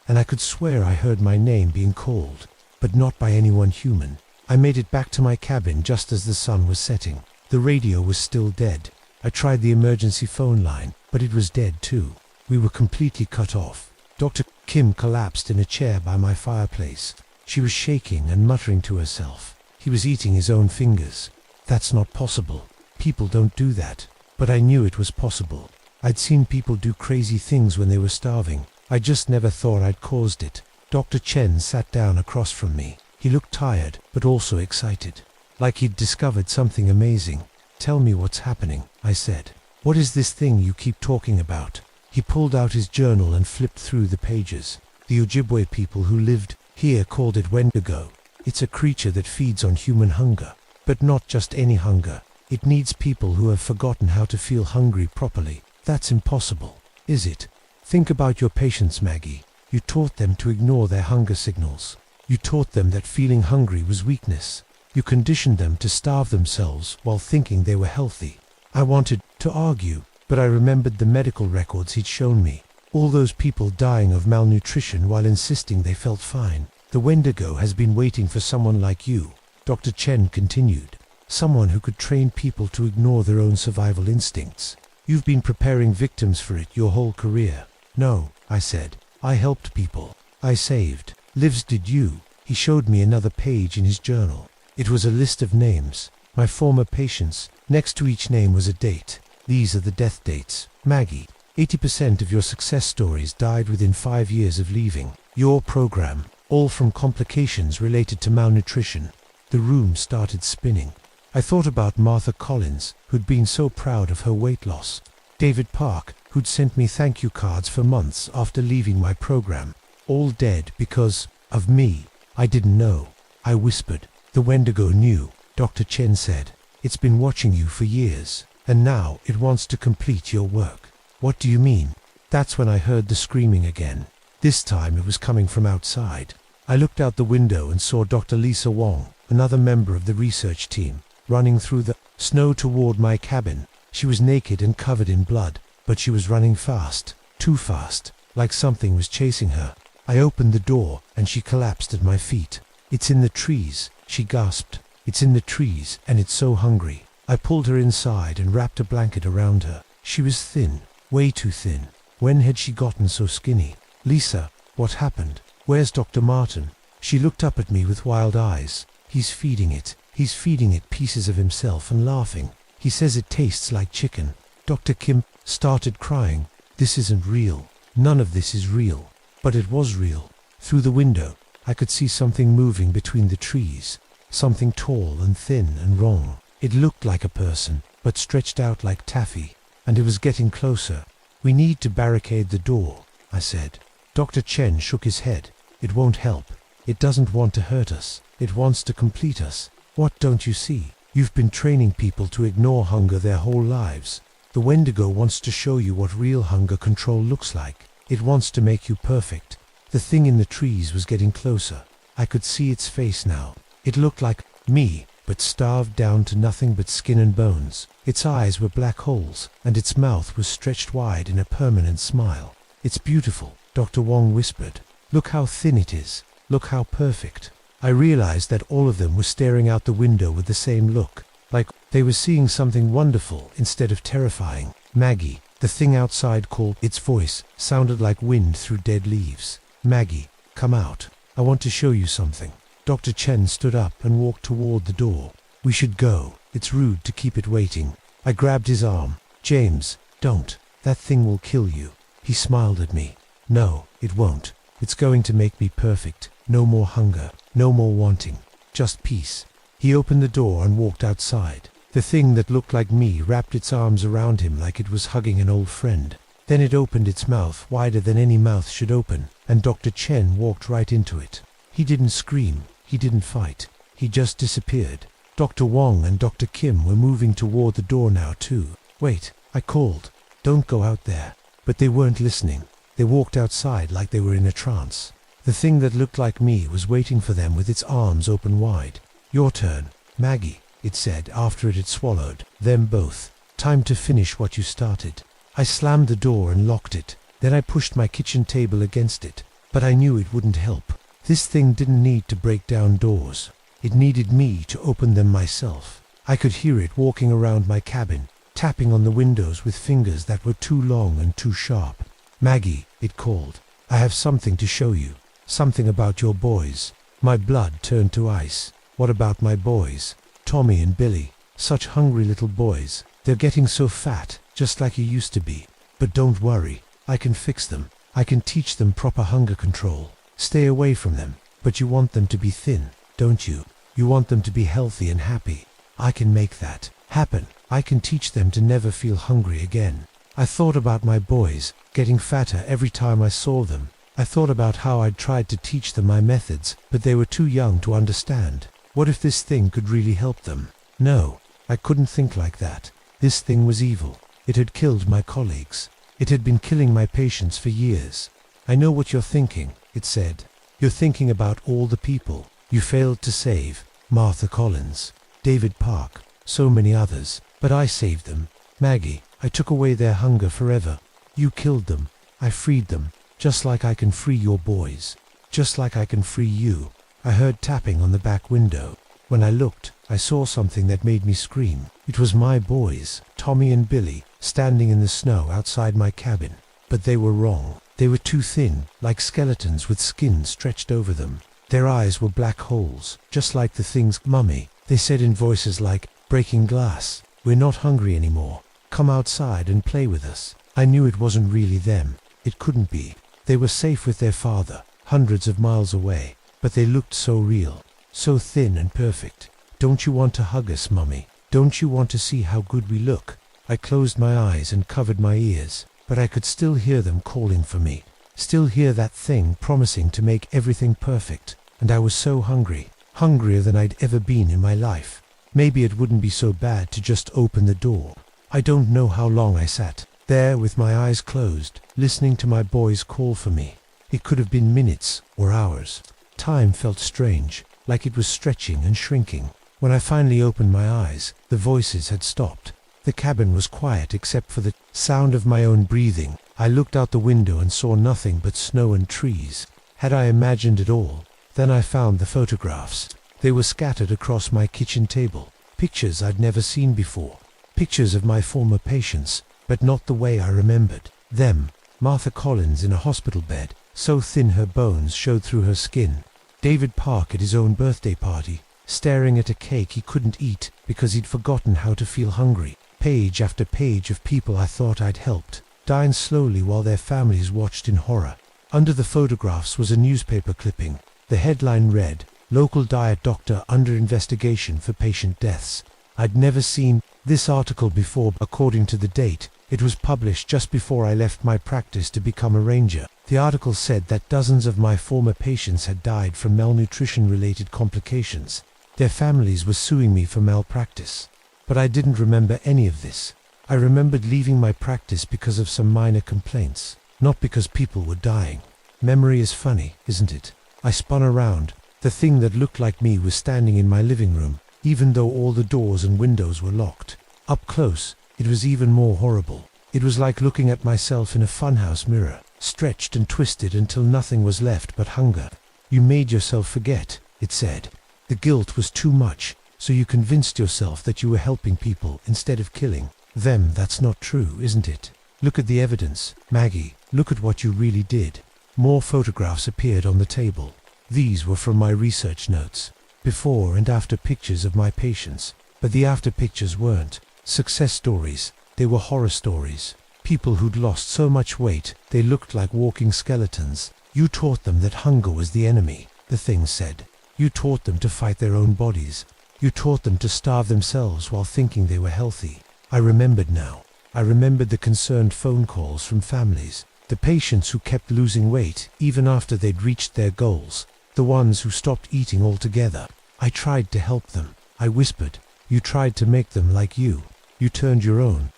and I could swear I heard my name being called, but not by anyone human. I made it back to my cabin just as the sun was setting. The radio was still dead. I tried the emergency phone line, but it was dead too. We were completely cut off. Dr. Kim collapsed in a chair by my fireplace. She was shaking and muttering to herself. He was eating his own fingers. That's not possible. People don't do that. But I knew it was possible. I'd seen people do crazy things when they were starving. I just never thought I'd caused it. Dr. Chen sat down across from me. He looked tired, but also excited. Like he'd discovered something amazing. Tell me what's happening, I said. What is this thing you keep talking about? He pulled out his journal and flipped through the pages. The Ojibwe people who lived here called it Wendigo. It's a creature that feeds on human hunger. But not just any hunger. It needs people who have forgotten how to feel hungry properly. That's impossible, is it? Think about your patients, Maggie. You taught them to ignore their hunger signals. You taught them that feeling hungry was weakness. You conditioned them to starve themselves while thinking they were healthy. I wanted to argue, but I remembered the medical records he'd shown me. All those people dying of malnutrition while insisting they felt fine. The Wendigo has been waiting for someone like you, Dr. Chen continued. Someone who could train people to ignore their own survival instincts. You've been preparing victims for it your whole career. No, I said. I helped people. I saved lives. Did you? He showed me another page in his journal. It was a list of names. My former patients. Next to each name was a date. These are the death dates. Maggie, 80% of your success stories died within 5 years of leaving your program, all from complications related to malnutrition. The room started spinning. I thought about Martha Collins, who'd been so proud of her weight loss. David Park, who'd sent me thank you cards for months after leaving my program. All dead because of me. I didn't know. I whispered. The Wendigo knew, Dr. Chen said. It's been watching you for years, and now it wants to complete your work. What do you mean? That's when I heard the screaming again. This time it was coming from outside. I looked out the window and saw Dr. Lisa Wong, another member of the research team, running through the snow toward my cabin. She was naked and covered in blood, but she was running fast, too fast, like something was chasing her. I opened the door, and she collapsed at my feet. It's in the trees, she gasped. It's in the trees, and it's so hungry. I pulled her inside and wrapped a blanket around her. She was thin, way too thin. When had she gotten so skinny? Lisa, what happened? Where's Dr. Martin? She looked up at me with wild eyes. He's feeding it. He's feeding it pieces of himself and laughing. He says it tastes like chicken. Dr. Kim started crying. This isn't real. None of this is real. But it was real. Through the window, I could see something moving between the trees. Something tall and thin and wrong. It looked like a person, but stretched out like taffy. And it was getting closer. We need to barricade the door, I said. Dr. Chen shook his head. It won't help. It doesn't want to hurt us. It wants to complete us. What don't you see? You've been training people to ignore hunger their whole lives. The Wendigo wants to show you what real hunger control looks like. It wants to make you perfect. The thing in the trees was getting closer. I could see its face now. It looked like me, but starved down to nothing but skin and bones. Its eyes were black holes, and its mouth was stretched wide in a permanent smile. It's beautiful, Dr. Wong whispered. Look how thin it is. Look how perfect. I realized that all of them were staring out the window with the same look, like they were seeing something wonderful instead of terrifying. Maggie, the thing outside called. Its voice sounded like wind through dead leaves. Maggie, come out. I want to show you something. Dr. Chen stood up and walked toward the door. We should go. It's rude to keep it waiting. I grabbed his arm. James, don't. That thing will kill you. He smiled at me. No, it won't. It's going to make me perfect. No more hunger. No more wanting. Just peace. He opened the door and walked outside. The thing that looked like me wrapped its arms around him like it was hugging an old friend. Then it opened its mouth wider than any mouth should open, and Dr. Chen walked right into it. He didn't scream. He didn't fight. He just disappeared. Dr. Wong and Dr. Kim were moving toward the door now too. Wait, I called. Don't go out there. But they weren't listening. They walked outside like they were in a trance. The thing that looked like me was waiting for them with its arms open wide. Your turn, Maggie, it said after it had swallowed them both. Time to finish what you started. I slammed the door and locked it. Then I pushed my kitchen table against it. But I knew it wouldn't help. This thing didn't need to break down doors. It needed me to open them myself. I could hear it walking around my cabin, tapping on the windows with fingers that were too long and too sharp. Maggie, it called. I have something to show you. Something about your boys. My blood turned to ice. What about my boys? Tommy and Billy. Such hungry little boys. They're getting so fat, just like you used to be. But don't worry, I can fix them. I can teach them proper hunger control. Stay away from them. But you want them to be thin, don't you? You want them to be healthy and happy. I can make that happen. I can teach them to never feel hungry again. I thought about my boys getting fatter every time I saw them. I thought about how I'd tried to teach them my methods, but they were too young to understand. What if this thing could really help them? No, I couldn't think like that. This thing was evil. It had killed my colleagues. It had been killing my patients for years. I know what you're thinking, it said. You're thinking about all the people you failed to save. Martha Collins, David Park, so many others. But I saved them. Maggie, I took away their hunger forever. You killed them. I freed them. Just like I can free your boys. Just like I can free you. I heard tapping on the back window. When I looked, I saw something that made me scream. It was my boys, Tommy and Billy, standing in the snow outside my cabin. But they were wrong. They were too thin, like skeletons with skin stretched over them. Their eyes were black holes, just like the thing's mummy. They said in voices like, breaking glass, "We're not hungry anymore. Come outside and play with us." I knew it wasn't really them. It couldn't be. They were safe with their father, hundreds of miles away. But they looked so real, so thin and perfect. "Don't you want to hug us, Mummy? Don't you want to see how good we look?" I closed my eyes and covered my ears, but I could still hear them calling for me. Still hear that thing promising to make everything perfect. And I was so hungry, hungrier than I'd ever been in my life. Maybe it wouldn't be so bad to just open the door. I don't know how long I sat there with my eyes closed, listening to my boys call for me. It could have been minutes or hours. Time felt strange, like it was stretching and shrinking. When I finally opened my eyes, the voices had stopped. The cabin was quiet except for the sound of my own breathing. I looked out the window and saw nothing but snow and trees. Had I imagined it all? Then I found the photographs. They were scattered across my kitchen table. Pictures I'd never seen before. Pictures of my former patients, but not the way I remembered them. Martha Collins in a hospital bed, so thin her bones showed through her skin. David Park at his own birthday party, staring at a cake he couldn't eat because he'd forgotten how to feel hungry. Page after page of people I thought I'd helped, dying slowly while their families watched in horror. Under the photographs was a newspaper clipping. The headline read, "Local diet doctor under investigation for patient deaths." I'd never seen this article before. According to the date, it was published just before I left my practice to become a ranger. The article said that dozens of my former patients had died from malnutrition-related complications. Their families were suing me for malpractice. But I didn't remember any of this. I remembered leaving my practice because of some minor complaints, not because people were dying. Memory is funny, isn't it? I spun around. The thing that looked like me was standing in my living room, even though all the doors and windows were locked. Up close, it was even more horrible. It was like looking at myself in a funhouse mirror, stretched and twisted until nothing was left but hunger. "You made yourself forget," it said. "The guilt was too much, so you convinced yourself that you were helping people instead of killing them. That's not true, isn't it? Look at the evidence, Maggie. Look at what you really did." More photographs appeared on the table. These were from my research notes. Before and after pictures of my patients. But the after pictures weren't success stories. They were horror stories. People who'd lost so much weight, they looked like walking skeletons. "You taught them that hunger was the enemy," the thing said. "You taught them to fight their own bodies. You taught them to starve themselves while thinking they were healthy." I remembered now. I remembered the concerned phone calls from families. The patients who kept losing weight even after they'd reached their goals. The ones who stopped eating altogether. I tried to help them. I whispered, "You tried to make them like you. You turned your own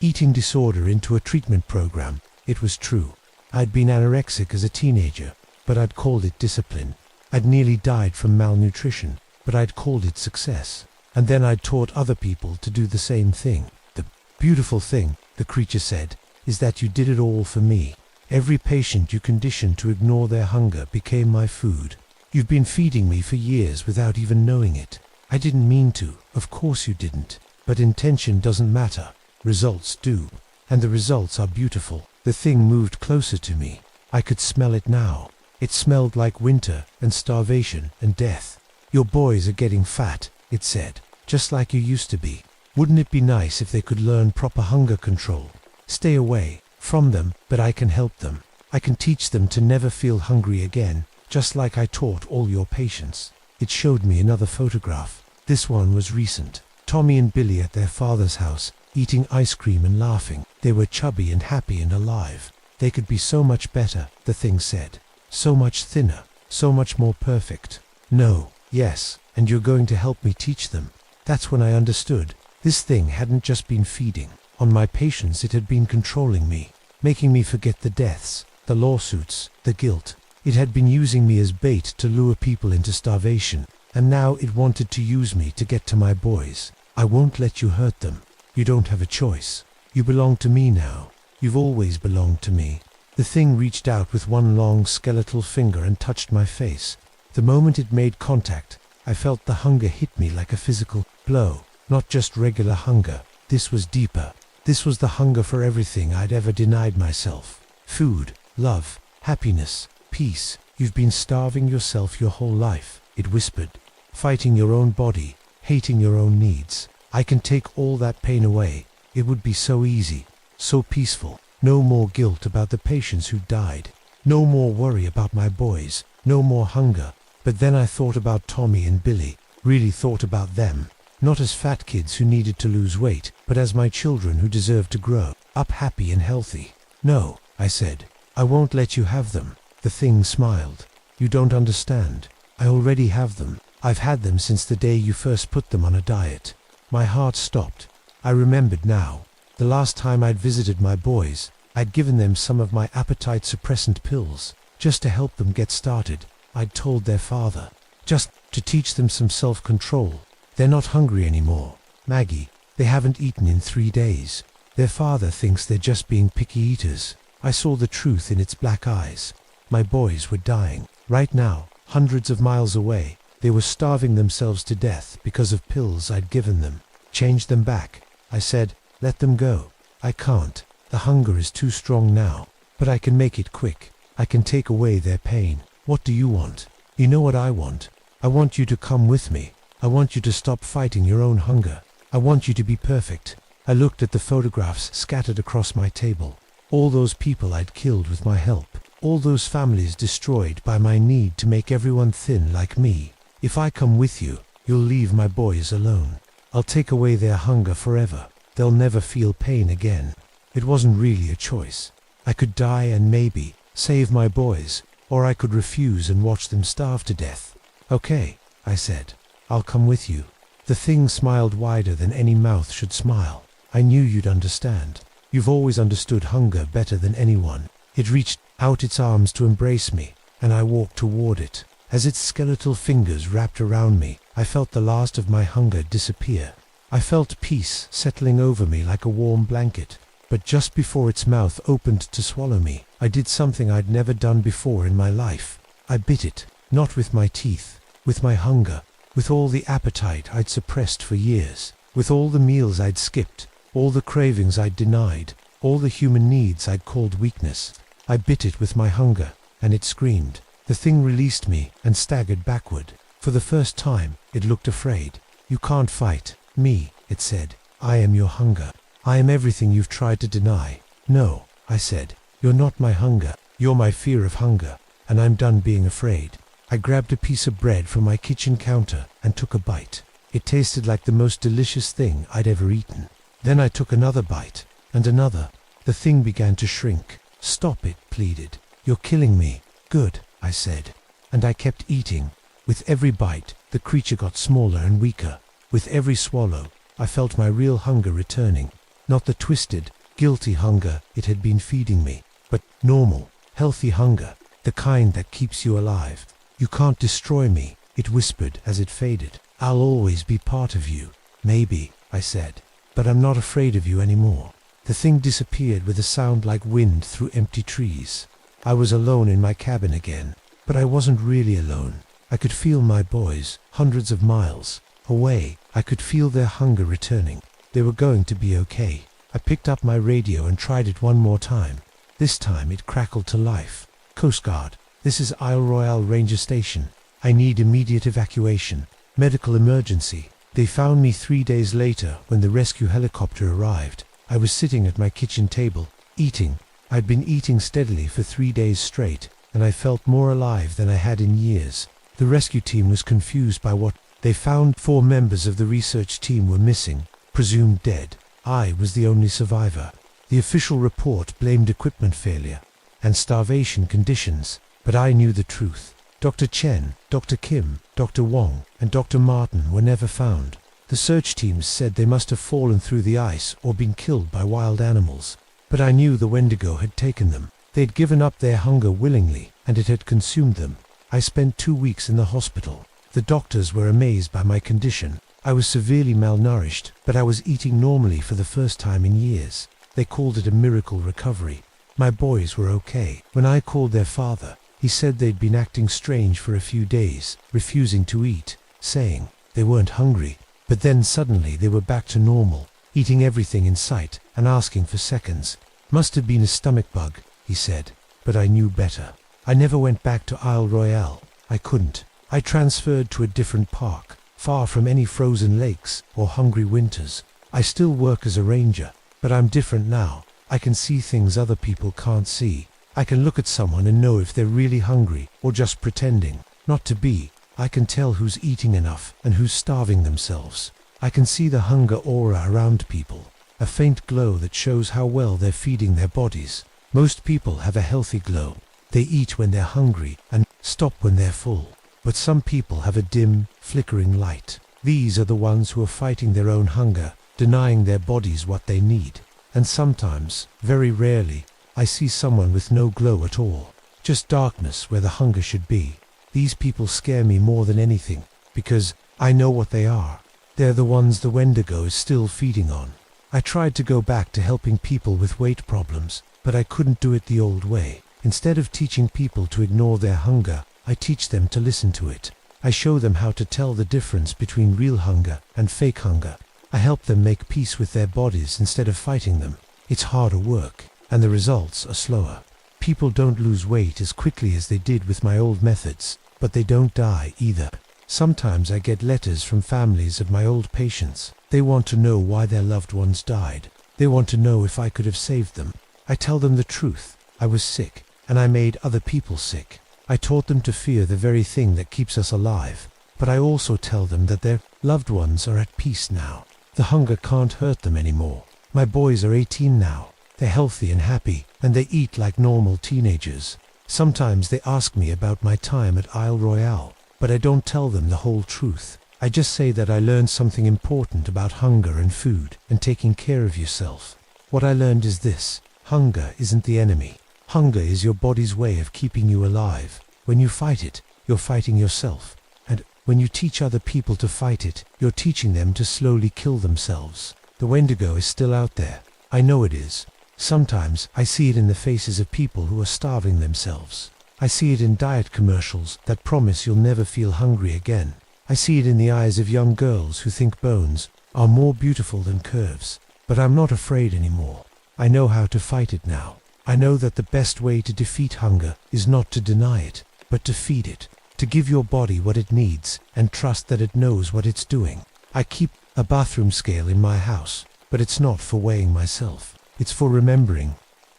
eating disorder into a treatment program." It was true. I'd been anorexic as a teenager, but I'd called it discipline. I'd nearly died from malnutrition, but I'd called it success. And then I'd taught other people to do the same thing. "The beautiful thing," the creature said, "is that you did it all for me. Every patient you conditioned to ignore their hunger became my food. You've been feeding me for years without even knowing it. I didn't mean to, of course you didn't. But intention doesn't matter. Results do. And the results are beautiful." The thing moved closer to me. I could smell it now. It smelled like winter and starvation and death. Your boys are getting fat, it said, just like you used to be. Wouldn't it be nice if they could learn proper hunger control? Stay away from them, but I can help them. I can teach them to never feel hungry again, just like I taught all your patients. It showed me another photograph. This one was recent. Tommy and Billy at their father's house, eating ice cream and laughing. They were chubby and happy and alive. They could be so much better, the thing said. So much thinner, so much more perfect. No, yes, and you're going to help me teach them. That's when I understood. This thing hadn't just been feeding on my patients, it had been controlling me, making me forget the deaths, the lawsuits, the guilt. It had been using me as bait to lure people into starvation, and now it wanted to use me to get to my boys. I won't let you hurt them. You don't have a choice. You belong to me now. You've always belonged to me. The thing reached out with one long skeletal finger and touched my face. The moment it made contact, I felt the hunger hit me like a physical blow, not just regular hunger. This was deeper. This was the hunger for everything I'd ever denied myself. Food, love, happiness, peace. You've been starving yourself your whole life, it whispered. Fighting your own body, hating your own needs. I can take all that pain away. It would be so easy, so peaceful. No more guilt about the patients who died. No more worry about my boys. No more hunger. But then I thought about Tommy and Billy. Really thought about them. Not as fat kids who needed to lose weight, but as my children who deserved to grow up happy and healthy. No, I said. I won't let you have them. The thing smiled. You don't understand. I already have them. I've had them since the day you first put them on a diet. My heart stopped. I remembered now. The last time I'd visited my boys, I'd given them some of my appetite suppressant pills, just to help them get started. I'd told their father, just to teach them some self-control. They're not hungry anymore, Maggie. They haven't eaten in 3 days. Their father thinks they're just being picky eaters. I saw the truth in its black eyes. My boys were dying. Right now, hundreds of miles away, they were starving themselves to death because of pills I'd given them. Change them back. I said, let them go. I can't. The hunger is too strong now. But I can make it quick. I can take away their pain. What do you want? You know what I want. I want you to come with me. I want you to stop fighting your own hunger. I want you to be perfect. I looked at the photographs scattered across my table. All those people I'd killed with my help. All those families destroyed by my need to make everyone thin like me. If I come with you, you'll leave my boys alone. I'll take away their hunger forever. They'll never feel pain again. It wasn't really a choice. I could die and maybe save my boys, or I could refuse and watch them starve to death. Okay, I said. I'll come with you. The thing smiled wider than any mouth should smile. I knew you'd understand. You've always understood hunger better than anyone. It reached out its arms to embrace me, and I walked toward it. As its skeletal fingers wrapped around me, I felt the last of my hunger disappear. I felt peace settling over me like a warm blanket. But just before its mouth opened to swallow me, I did something I'd never done before in my life. I bit it, not with my teeth, with my hunger, with all the appetite I'd suppressed for years, with all the meals I'd skipped, all the cravings I'd denied, all the human needs I'd called weakness. I bit it with my hunger, and it screamed. The thing released me and staggered backward. For the first time, it looked afraid. You can't fight me, it said. I am your hunger. I am everything you've tried to deny. No, I said. You're not my hunger. You're my fear of hunger, and I'm done being afraid. I grabbed a piece of bread from my kitchen counter and took a bite. It tasted like the most delicious thing I'd ever eaten. Then I took another bite, and another. The thing began to shrink. Stop it, pleaded. You're killing me. Good, I said. And I kept eating. With every bite, the creature got smaller and weaker. With every swallow, I felt my real hunger returning. Not the twisted, guilty hunger it had been feeding me, but normal, healthy hunger, the kind that keeps you alive. You can't destroy me, it whispered as it faded. I'll always be part of you. Maybe, I said, but I'm not afraid of you anymore. The thing disappeared with a sound like wind through empty trees. I was alone in my cabin again, but I wasn't really alone. I could feel my boys, hundreds of miles away. I could feel their hunger returning. They were going to be okay. I picked up my radio and tried it one more time. This time it crackled to life. Coast Guard, this is Isle Royale Ranger Station. I need immediate evacuation. Medical emergency. They found me 3 days later when the rescue helicopter arrived. I was sitting at my kitchen table, eating. I'd been eating steadily for 3 days straight, and I felt more alive than I had in years. The rescue team was confused by what they found. 4 members of the research team were missing, presumed dead. I was the only survivor. The official report blamed equipment failure and starvation conditions, but I knew the truth. Dr. Chen, Dr. Kim, Dr. Wong, and Dr. Martin were never found. The search teams said they must have fallen through the ice or been killed by wild animals. But I knew the Wendigo had taken them. They'd given up their hunger willingly, and it had consumed them. I spent 2 weeks in the hospital. The doctors were amazed by my condition. I was severely malnourished, but I was eating normally for the first time in years. They called it a miracle recovery. My boys were okay. When I called their father, he said they'd been acting strange for a few days, refusing to eat, saying they weren't hungry. But then suddenly they were back to normal, eating everything in sight and asking for seconds. Must have been a stomach bug, he said, but I knew better. I never went back to Isle Royale. I couldn't. I transferred to a different park, far from any frozen lakes or hungry winters. I still work as a ranger, but I'm different now. I can see things other people can't see. I can look at someone and know if they're really hungry or just pretending not to be. I can tell who's eating enough and who's starving themselves. I can see the hunger aura around people, a faint glow that shows how well they're feeding their bodies. Most people have a healthy glow. They eat when they're hungry and stop when they're full. But some people have a dim, flickering light. These are the ones who are fighting their own hunger, denying their bodies what they need. And sometimes, very rarely, I see someone with no glow at all, just darkness where the hunger should be. These people scare me more than anything, because I know what they are. They're the ones the Wendigo is still feeding on. I tried to go back to helping people with weight problems, but I couldn't do it the old way. Instead of teaching people to ignore their hunger, I teach them to listen to it. I show them how to tell the difference between real hunger and fake hunger. I help them make peace with their bodies instead of fighting them. It's harder work, and the results are slower. People don't lose weight as quickly as they did with my old methods, but they don't die either. Sometimes I get letters from families of my old patients. They want to know why their loved ones died. They want to know if I could have saved them. I tell them the truth. I was sick, and I made other people sick. I taught them to fear the very thing that keeps us alive. But I also tell them that their loved ones are at peace now. The hunger can't hurt them anymore. My boys are 18 now. They're healthy and happy, and they eat like normal teenagers. Sometimes they ask me about my time at Isle Royale, but I don't tell them the whole truth. I just say that I learned something important about hunger and food and taking care of yourself. What I learned is this: hunger isn't the enemy. Hunger is your body's way of keeping you alive. When you fight it, you're fighting yourself. And when you teach other people to fight it, you're teaching them to slowly kill themselves. The Wendigo is still out there. I know it is. Sometimes I see it in the faces of people who are starving themselves. I see it in diet commercials that promise you'll never feel hungry again. I see it in the eyes of young girls who think bones are more beautiful than curves. But I'm not afraid anymore. I know how to fight it now. I know that the best way to defeat hunger is not to deny it, but to feed it, to give your body what it needs and trust that it knows what it's doing. I keep a bathroom scale in my house, but it's not for weighing myself. It's for remembering.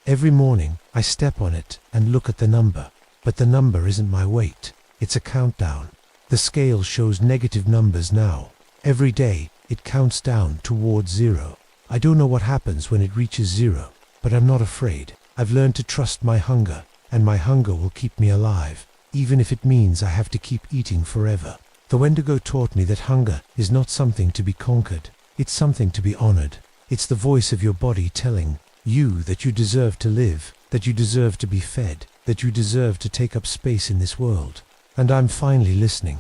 Every morning I step on it and look at the number, but the number isn't my weight. It's a countdown. The scale shows negative numbers now. Every day it counts down towards 0. I don't know what happens when it reaches 0, but I'm not afraid. I've learned to trust my hunger, and my hunger will keep me alive, even if it means I have to keep eating forever. The Wendigo taught me that hunger is not something to be conquered. It's something to be honored. It's the voice of your body telling you that you deserve to live, that you deserve to be fed, that you deserve to take up space in this world. And I'm finally listening.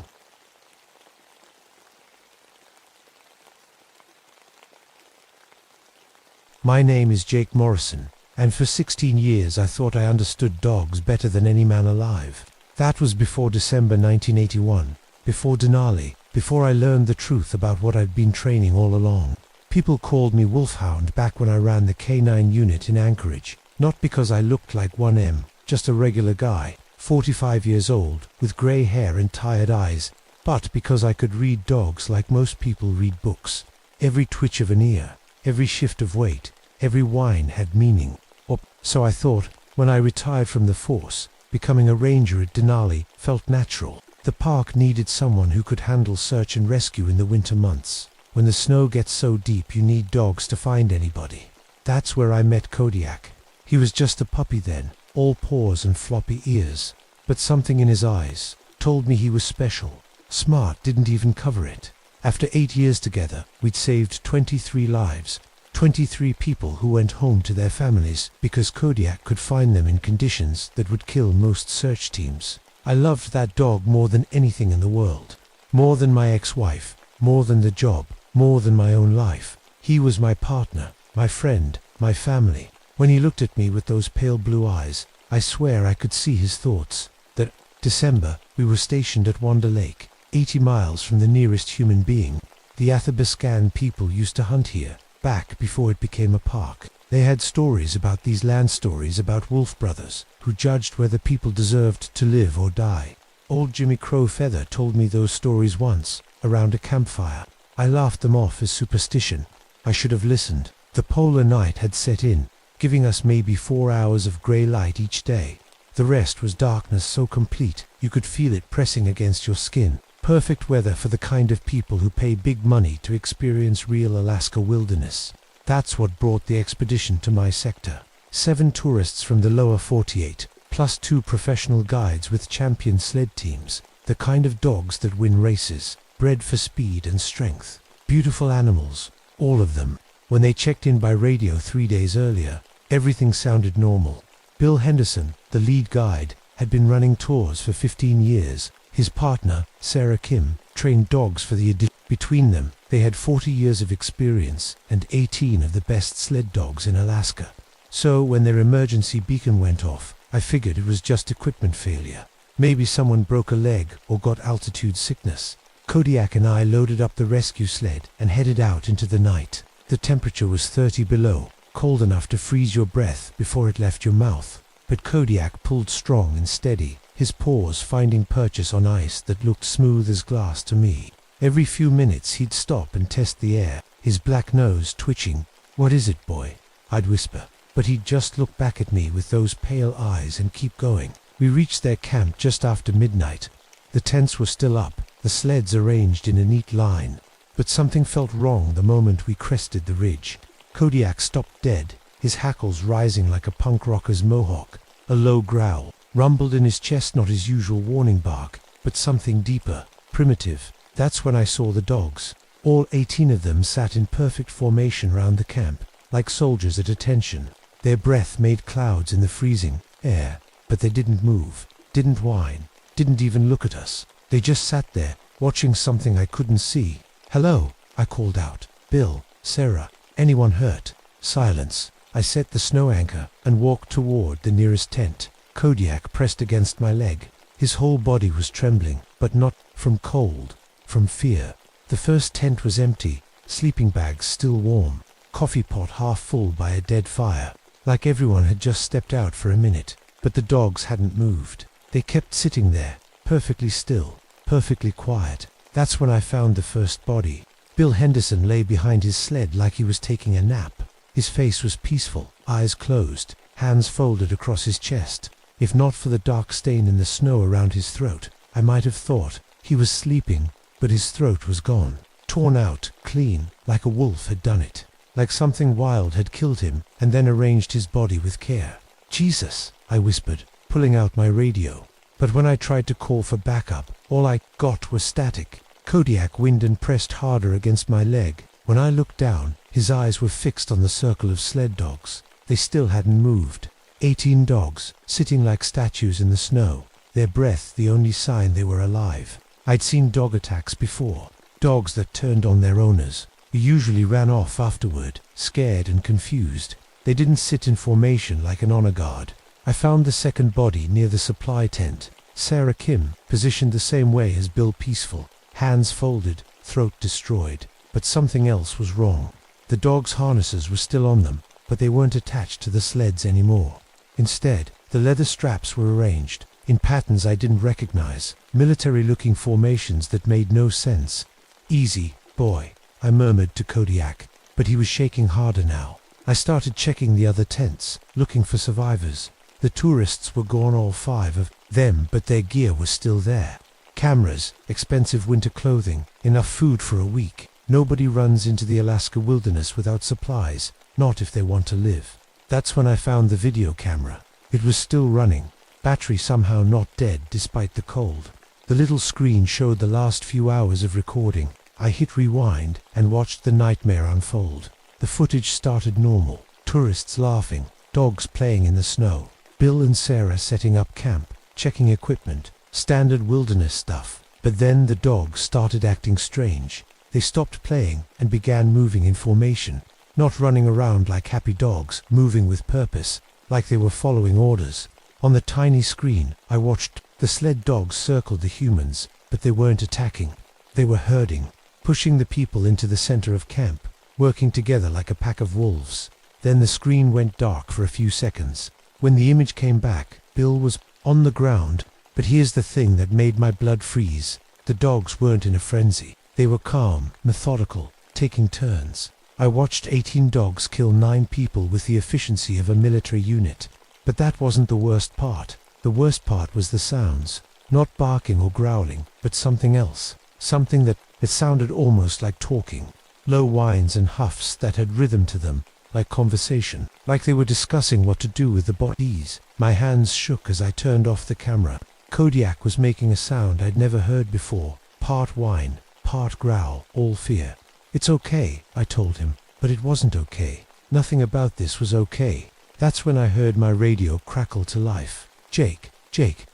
My name is Jake Morrison, and for 16 years I thought I understood dogs better than any man alive. That was before December 1981, before Denali, before I learned the truth about what I'd been training all along. People called me Wolfhound back when I ran the K9 unit in Anchorage, not because I looked like 1M, just a regular guy, 45 years old, with grey hair and tired eyes. But because I could read dogs like most people read books, every twitch of an ear, every shift of weight, every whine had meaning. Or so I thought. When I retired from the force, becoming a ranger at Denali felt natural. The park needed someone who could handle search and rescue in the winter months. When the snow gets so deep you need dogs to find anybody. That's where I met Kodiak. He was just a puppy then, all paws and floppy ears. But something in his eyes told me he was special. Smart didn't even cover it. After 8 years together, we'd saved 23 lives. 23 people who went home to their families because Kodiak could find them in conditions that would kill most search teams. I loved that dog more than anything in the world. More than my ex-wife, more than the job, more than my own life. He was my partner, my friend, my family. When he looked at me with those pale blue eyes, I swear I could see his thoughts. That December, we were stationed at Wanda Lake, 80 miles from the nearest human being. The Athabascan people used to hunt here, back before it became a park. They had stories about these land stories about wolf brothers, who judged whether people deserved to live or die. Old Jimmy Crow Feather told me those stories once, around a campfire. I laughed them off as superstition. I should have listened. The polar night had set in, giving us maybe 4 hours of grey light each day. The rest was darkness so complete, you could feel it pressing against your skin. Perfect weather for the kind of people who pay big money to experience real Alaska wilderness. That's what brought the expedition to my sector. 7 tourists from the lower 48, plus 2 professional guides with champion sled teams. The kind of dogs that win races, bred for speed and strength. Beautiful animals, all of them. When they checked in by radio 3 days earlier, everything sounded normal. Bill Henderson, the lead guide, had been running tours for 15 years. His partner, Sarah Kim, trained dogs for the edition. Between them, they had 40 years of experience and 18 of the best sled dogs in Alaska. So when their emergency beacon went off, I figured it was just equipment failure. Maybe someone broke a leg or got altitude sickness. Kodiak and I loaded up the rescue sled and headed out into the night. The temperature was 30 below, cold enough to freeze your breath before it left your mouth. But Kodiak pulled strong and steady, his paws finding purchase on ice that looked smooth as glass to me. Every few minutes he'd stop and test the air, his black nose twitching. "What is it, boy?" I'd whisper. But he'd just look back at me with those pale eyes and keep going. We reached their camp just after midnight. The tents were still up, the sleds arranged in a neat line. But something felt wrong the moment we crested the ridge. Kodiak stopped dead, his hackles rising like a punk rocker's mohawk. A low growl rumbled in his chest, not his usual warning bark, but something deeper, primitive. That's when I saw the dogs. All 18 of them sat in perfect formation round the camp, like soldiers at attention. Their breath made clouds in the freezing air, but they didn't move, didn't whine, didn't even look at us. They just sat there, watching something I couldn't see. "Hello," I called out. "Bill, Sarah, anyone hurt?" Silence. I set the snow anchor and walked toward the nearest tent. Kodiak pressed against my leg. His whole body was trembling, but not from cold, from fear. The first tent was empty, sleeping bags still warm, coffee pot half full by a dead fire, like everyone had just stepped out for a minute. But the dogs hadn't moved. They kept sitting there, perfectly still, perfectly quiet. That's when I found the first body. Bill Henderson lay behind his sled like he was taking a nap. His face was peaceful, eyes closed, hands folded across his chest. If not for the dark stain in the snow around his throat, I might have thought he was sleeping, but his throat was gone, torn out, clean, like a wolf had done it, like something wild had killed him and then arranged his body with care. "Jesus," I whispered, pulling out my radio. But when I tried to call for backup, all I got was static. Kodiak whined and pressed harder against my leg. When I looked down, his eyes were fixed on the circle of sled dogs. They still hadn't moved. 18 dogs, sitting like statues in the snow, their breath the only sign they were alive. I'd seen dog attacks before, dogs that turned on their owners, who usually ran off afterward, scared and confused. They didn't sit in formation like an honor guard. I found the second body near the supply tent. Sarah Kim, positioned the same way as Bill Peaceful, hands folded, throat destroyed. But something else was wrong. The dogs' harnesses were still on them, but they weren't attached to the sleds anymore. Instead, The leather straps were arranged in patterns I didn't recognize, military-looking formations that made no sense. "Easy, boy," I murmured to Kodiak, but he was shaking harder now. I started checking the other tents, looking for survivors. The tourists were gone, all 5 of them, but their gear was still there. Cameras, expensive winter clothing, enough food for a week. Nobody runs into the Alaska wilderness without supplies, not if they want to live. That's when I found the video camera. It was still running, battery somehow not dead despite the cold. The little screen showed the last few hours of recording. I hit rewind and watched the nightmare unfold. The footage started normal, tourists laughing, dogs playing in the snow, Bill and Sarah setting up camp, checking equipment, standard wilderness stuff. But then the dogs started acting strange. They stopped playing and began moving in formation, not running around like happy dogs, moving with purpose, like they were following orders. On the tiny screen, I watched the sled dogs circle the humans, but they weren't attacking. They were herding, pushing the people into the center of camp, working together like a pack of wolves. Then the screen went dark for a few seconds. When the image came back, Bill was on the ground, but here's the thing that made my blood freeze. The dogs weren't in a frenzy. They were calm, methodical, taking turns. I watched 18 dogs kill 9 people with the efficiency of a military unit. But that wasn't the worst part. The worst part was the sounds. Not barking or growling, but something else. Something that sounded almost like talking. Low whines and huffs that had rhythm to them, like conversation. Like they were discussing what to do with the bodies. My hands shook as I turned off the camera. Kodiak was making a sound I'd never heard before. Part whine, part growl, all fear. "It's okay," I told him, but it wasn't okay. Nothing about this was okay. That's when I heard my radio crackle to life. Jake,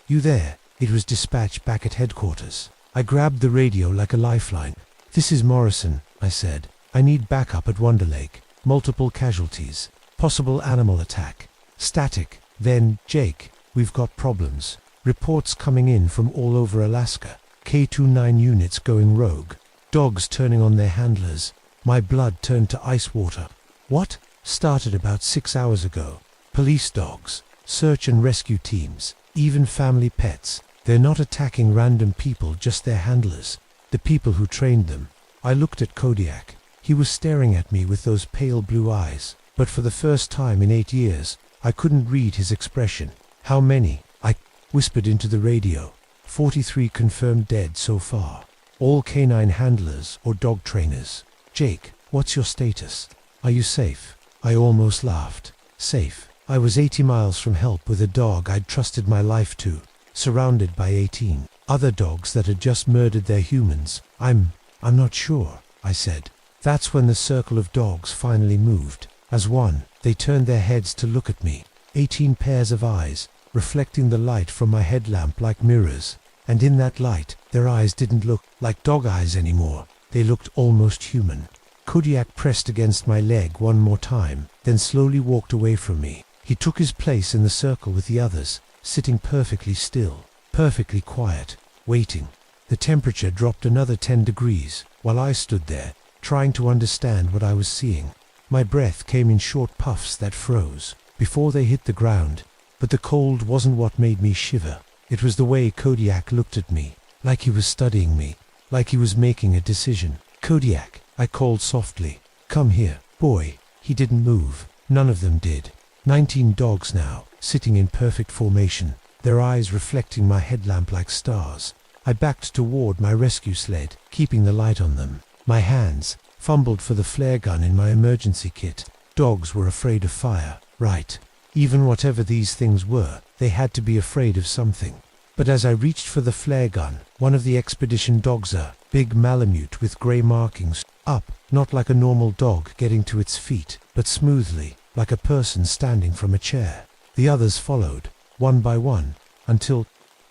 you there?" It was dispatch back at headquarters. I grabbed the radio like a lifeline. "This is Morrison," I said. "I need backup at Wonder Lake. Multiple casualties. Possible animal attack. Static." "Then, Jake, we've got problems. Reports coming in from all over Alaska. K-29 units going rogue. Dogs turning on their handlers." My blood turned to ice water. "What?" "Started about 6 hours ago. Police dogs, search and rescue teams, even family pets. They're not attacking random people, just their handlers, the people who trained them." I looked at Kodiak. He was staring at me with those pale blue eyes, but for the first time in 8 years, I couldn't read his expression. "How many?" I whispered into the radio. 43 confirmed dead so far. All canine handlers or dog trainers." "Jake, what's your status? Are you safe?" I almost laughed. Safe. I was 80 miles from help with a dog I'd trusted my life to, surrounded by 18 other dogs that had just murdered their humans. I'm not sure," I said. That's when the circle of dogs finally moved. As one, they turned their heads to look at me. 18 pairs of eyes, reflecting the light from my headlamp like mirrors. And in that light, their eyes didn't look like dog eyes anymore. They looked almost human. Kodiak pressed against my leg one more time, then slowly walked away from me. He took his place in the circle with the others, sitting perfectly still, perfectly quiet, waiting. The temperature dropped another 10 degrees, while I stood there, trying to understand what I was seeing. My breath came in short puffs that froze, before they hit the ground. But the cold wasn't what made me shiver. It was the way Kodiak looked at me, like he was studying me, like he was making a decision. "Kodiak," I called softly. "Come here." "Boy." He didn't move. None of them did. 19 dogs now, sitting in perfect formation, their eyes reflecting my headlamp like stars. I backed toward my rescue sled, keeping the light on them. My hands fumbled for the flare gun in my emergency kit. Dogs were afraid of fire, right? Even whatever these things were, they had to be afraid of something. But as I reached for the flare gun, one of the expedition dogs, a big Malamute with grey markings, up, not like a normal dog getting to its feet, but smoothly, like a person standing from a chair. The others followed, one by one, until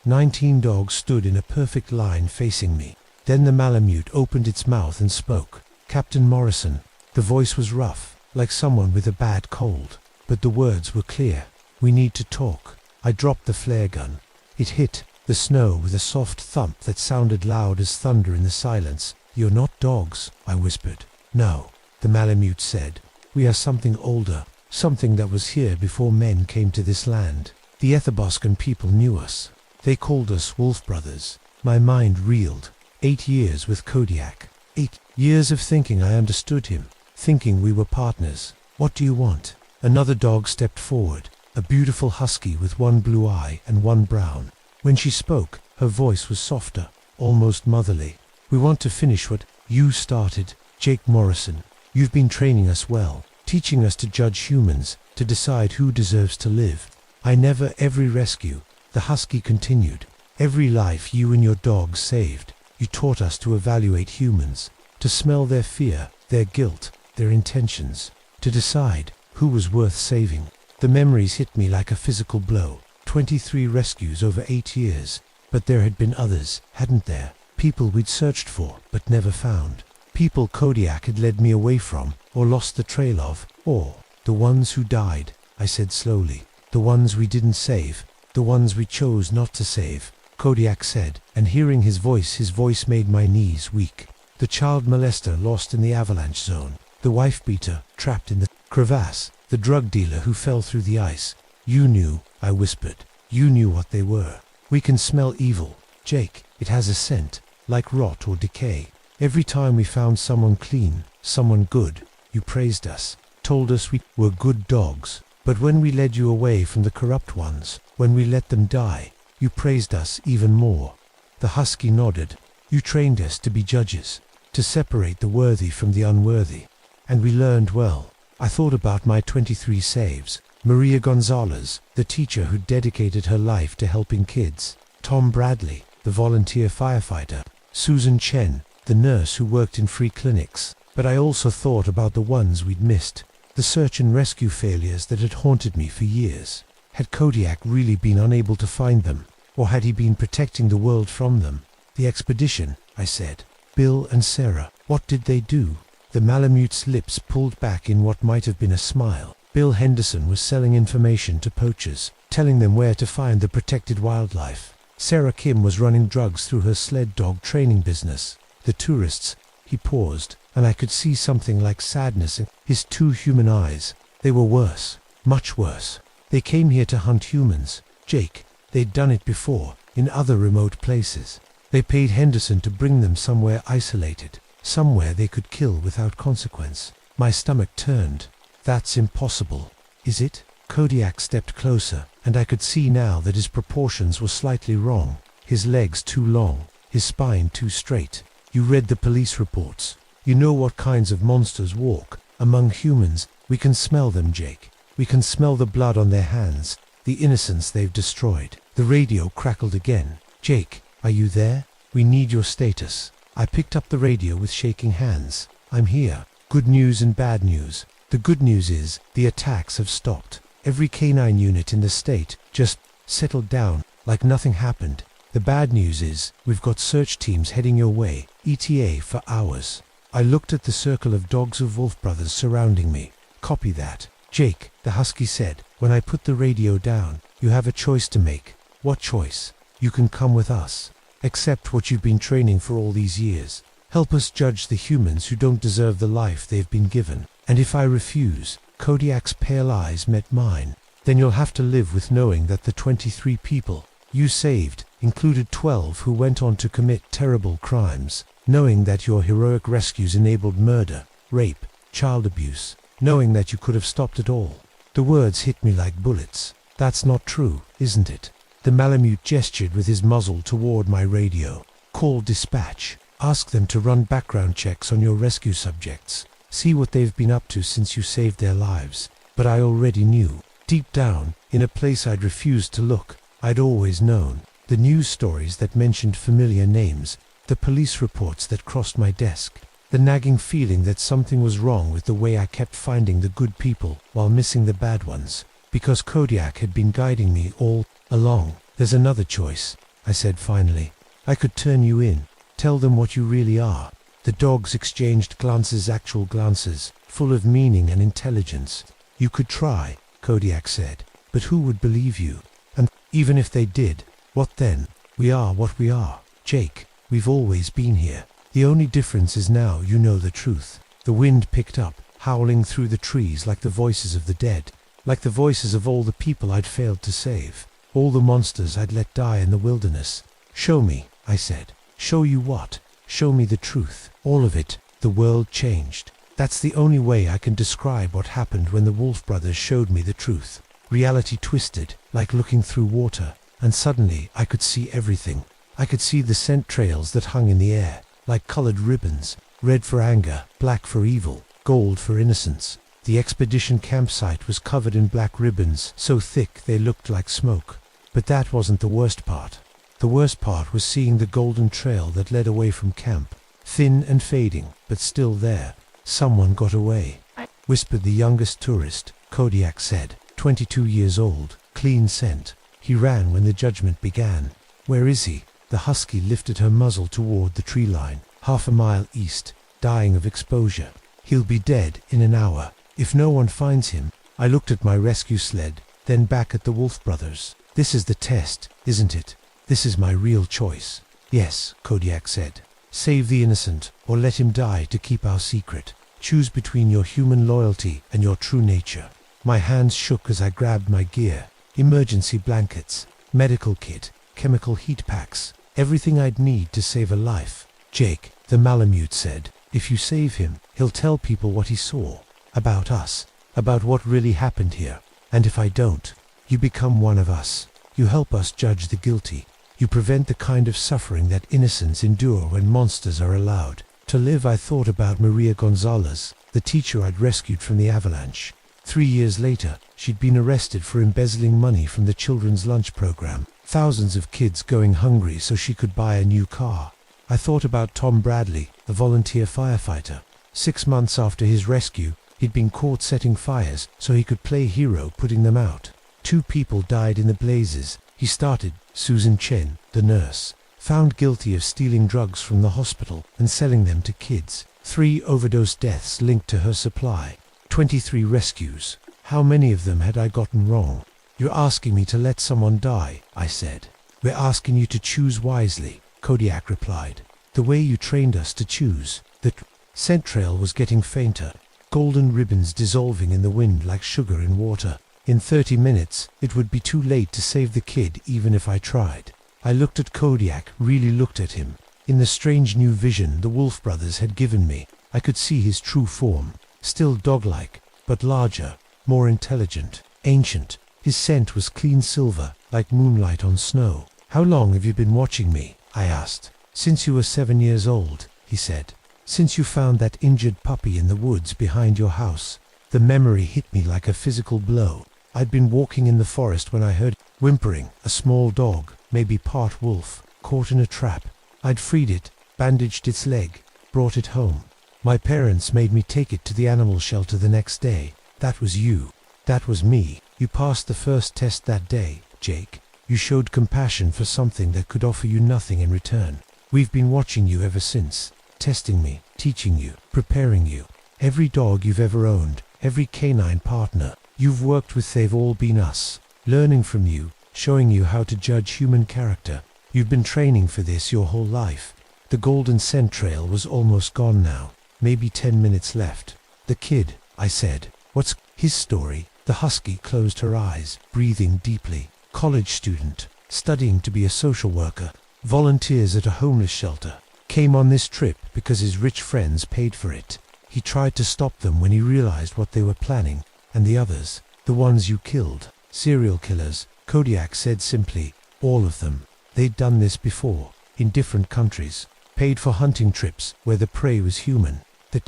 19 dogs stood in a perfect line facing me. Then the Malamute opened its mouth and spoke. "Captain Morrison." The voice was rough, like someone with a bad cold, but the words were clear. "We need to talk." I dropped the flare gun. It hit the snow with a soft thump that sounded loud as thunder in the silence. "You're not dogs," I whispered. "No," the Malamute said. "We are something older, something that was here before men came to this land." The Etheboskan people knew us. They called us Wolf Brothers. My mind reeled. 8 years with Kodiak. 8 years of thinking I understood him, thinking we were partners. What do you want? Another dog stepped forward, a beautiful husky with one blue eye and one brown. When she spoke, her voice was softer, almost motherly. We want to finish what you started, Jake Morrison. You've been training us well, teaching us to judge humans, to decide who deserves to live. Every rescue, the husky continued. Every life you and your dogs saved. You taught us to evaluate humans, to smell their fear, their guilt, their intentions, to decide who was worth saving. The memories hit me like a physical blow. 23 rescues over 8 years. But there had been others, hadn't there? People we'd searched for, but never found. People Kodiak had led me away from, or lost the trail of, or the ones who died, I said slowly. The ones we didn't save, the ones we chose not to save, Kodiak said, and hearing his voice made my knees weak. The child molester lost in the avalanche zone, the wife beater trapped in the crevasse, the drug dealer who fell through the ice. You knew, I whispered. You knew what they were. We can smell evil, Jake. It has a scent, like rot or decay. Every time we found someone clean, someone good, you praised us, told us we were good dogs. But when we led you away from the corrupt ones, when we let them die, you praised us even more. The husky nodded. You trained us to be judges, to separate the worthy from the unworthy. And we learned well. I thought about my 23 saves. Maria Gonzalez, the teacher who dedicated her life to helping kids. Tom Bradley, the volunteer firefighter. Susan Chen, the nurse who worked in free clinics. But I also thought about the ones we'd missed. The search and rescue failures that had haunted me for years. Had Kodiak really been unable to find them? Or had he been protecting the world from them? The expedition, I said. Bill and Sarah, what did they do? The Malamute's lips pulled back in what might have been a smile. Bill Henderson was selling information to poachers, telling them where to find the protected wildlife. Sarah Kim was running drugs through her sled dog training business. The tourists, he paused, and I could see something like sadness in his 2 human eyes. They were worse, much worse. They came here to hunt humans, Jake. They'd done it before, in other remote places. They paid Henderson to bring them somewhere isolated, somewhere they could kill without consequence. My stomach turned. That's impossible. Is it? Kodiak stepped closer, and I could see now that his proportions were slightly wrong. His legs too long, his spine too straight. You read the police reports. You know what kinds of monsters walk among humans. We can smell them, Jake. We can smell the blood on their hands, the innocence they've destroyed. The radio crackled again. Jake, are you there? We need your status. I picked up the radio with shaking hands. I'm here. Good news and bad news. The good news is, the attacks have stopped. Every canine unit in the state just settled down, like nothing happened. The bad news is, we've got search teams heading your way, ETA for hours. I looked at the circle of dogs of Wolf Brothers surrounding me. Copy that. Jake, the husky said, when I put the radio down, you have a choice to make. What choice? You can come with us. Accept what you've been training for all these years. Help us judge the humans who don't deserve the life they've been given. And if I refuse, Kodiak's pale eyes met mine, then you'll have to live with knowing that the 23 people you saved included 12 who went on to commit terrible crimes, knowing that your heroic rescues enabled murder, rape, child abuse, knowing that you could have stopped it all. The words hit me like bullets. That's not true, isn't it? The Malamute gestured with his muzzle toward my radio. Call dispatch. Ask them to run background checks on your rescue subjects. See what they've been up to since you saved their lives. But I already knew. Deep down, in a place I'd refused to look, I'd always known. The news stories that mentioned familiar names, the police reports that crossed my desk, the nagging feeling that something was wrong with the way I kept finding the good people while missing the bad ones. Because Kodiak had been guiding me all along. There's another choice, I said finally. I could turn you in, tell them what you really are. The dogs exchanged glances, actual glances, full of meaning and intelligence. You could try, Kodiak said, but who would believe you? And even if they did, what then? We are what we are, Jake. We've always been here. The only difference is now you know the truth. The wind picked up, howling through the trees like the voices of the dead, like the voices of all the people I'd failed to save. all the monsters I'd let die in the wilderness. Show me, I said. Show you what? Show me the truth. All of it. The world changed. That's the only way I can describe what happened when the Wolf Brothers showed me the truth. Reality twisted, like looking through water, and suddenly I could see everything. I could see the scent trails that hung in the air, like colored ribbons, red for anger, black for evil, gold for innocence. The expedition campsite was covered in black ribbons, so thick they looked like smoke. But that wasn't the worst part. The worst part was seeing the golden trail that led away from camp. Thin and fading, but still there. Someone got away, whispered the youngest tourist, Kodiak said, 22 years old, clean scent. He ran when the judgment began. Where is he? The husky lifted her muzzle toward the tree line, half a mile east, dying of exposure. He'll be dead in an hour. If no one finds him. I looked at my rescue sled, then back at the Wolf Brothers. This is the test, isn't it? This is my real choice. Yes, Kodiak said. Save the innocent, or let him die to keep our secret. Choose between your human loyalty and your true nature. My hands shook as I grabbed my gear. Emergency blankets, medical kit, chemical heat packs, everything I'd need to save a life. Jake, the Malamute said, if you save him, he'll tell people what he saw. About us, about what really happened here. And if I don't, you become one of us. You help us judge the guilty. You prevent the kind of suffering that innocents endure when monsters are allowed to live. I thought about Maria Gonzalez, the teacher I'd rescued from the avalanche. 3 years later, she'd been arrested for embezzling money from the children's lunch program. Thousands of kids going hungry so she could buy a new car. I thought about Tom Bradley, a volunteer firefighter. 6 months after his rescue, he'd been caught setting fires so he could play hero putting them out. 2 people died in the blazes. He started. Susan Chen, the nurse, found guilty of stealing drugs from the hospital and selling them to kids. 3 overdose deaths linked to her supply. 23 rescues. How many of them had I gotten wrong? You're asking me to let someone die, I said. We're asking you to choose wisely, Kodiak replied. The way you trained us to choose. The scent trail was getting fainter. Golden ribbons dissolving in the wind like sugar in water. In 30 minutes, it would be too late to save the kid even if I tried. I looked at Kodiak, really looked at him. In the strange new vision the Wolf Brothers had given me, I could see his true form. Still dog-like, but larger, more intelligent, ancient. His scent was clean silver, like moonlight on snow. How long have you been watching me? I asked. Since you were 7 years old, he said. Since you found that injured puppy in the woods behind your house. The memory hit me like a physical blow. I'd been walking in the forest when I heard whimpering, a small dog, maybe part wolf, caught in a trap. I'd freed it, bandaged its leg, brought it home. My parents made me take it to the animal shelter the next day. That was you. That was me. You passed the first test that day, Jake. You showed compassion for something that could offer you nothing in return. We've been watching you ever since, testing me, teaching you, preparing you. Every dog you've ever owned, every canine partner you've worked with, they've all been us. Learning from you, showing you how to judge human character. You've been training for this your whole life. The golden scent trail was almost gone now. Maybe 10 minutes left. The kid, I said. What's his story? The husky closed her eyes, breathing deeply. College student, studying to be a social worker. Volunteers at a homeless shelter. Came on this trip because his rich friends paid for it. He tried to stop them when he realized what they were planning. And the others, the ones you killed, serial killers, Kodiak said simply, all of them. They'd done this before, in different countries, paid for hunting trips where the prey was human. The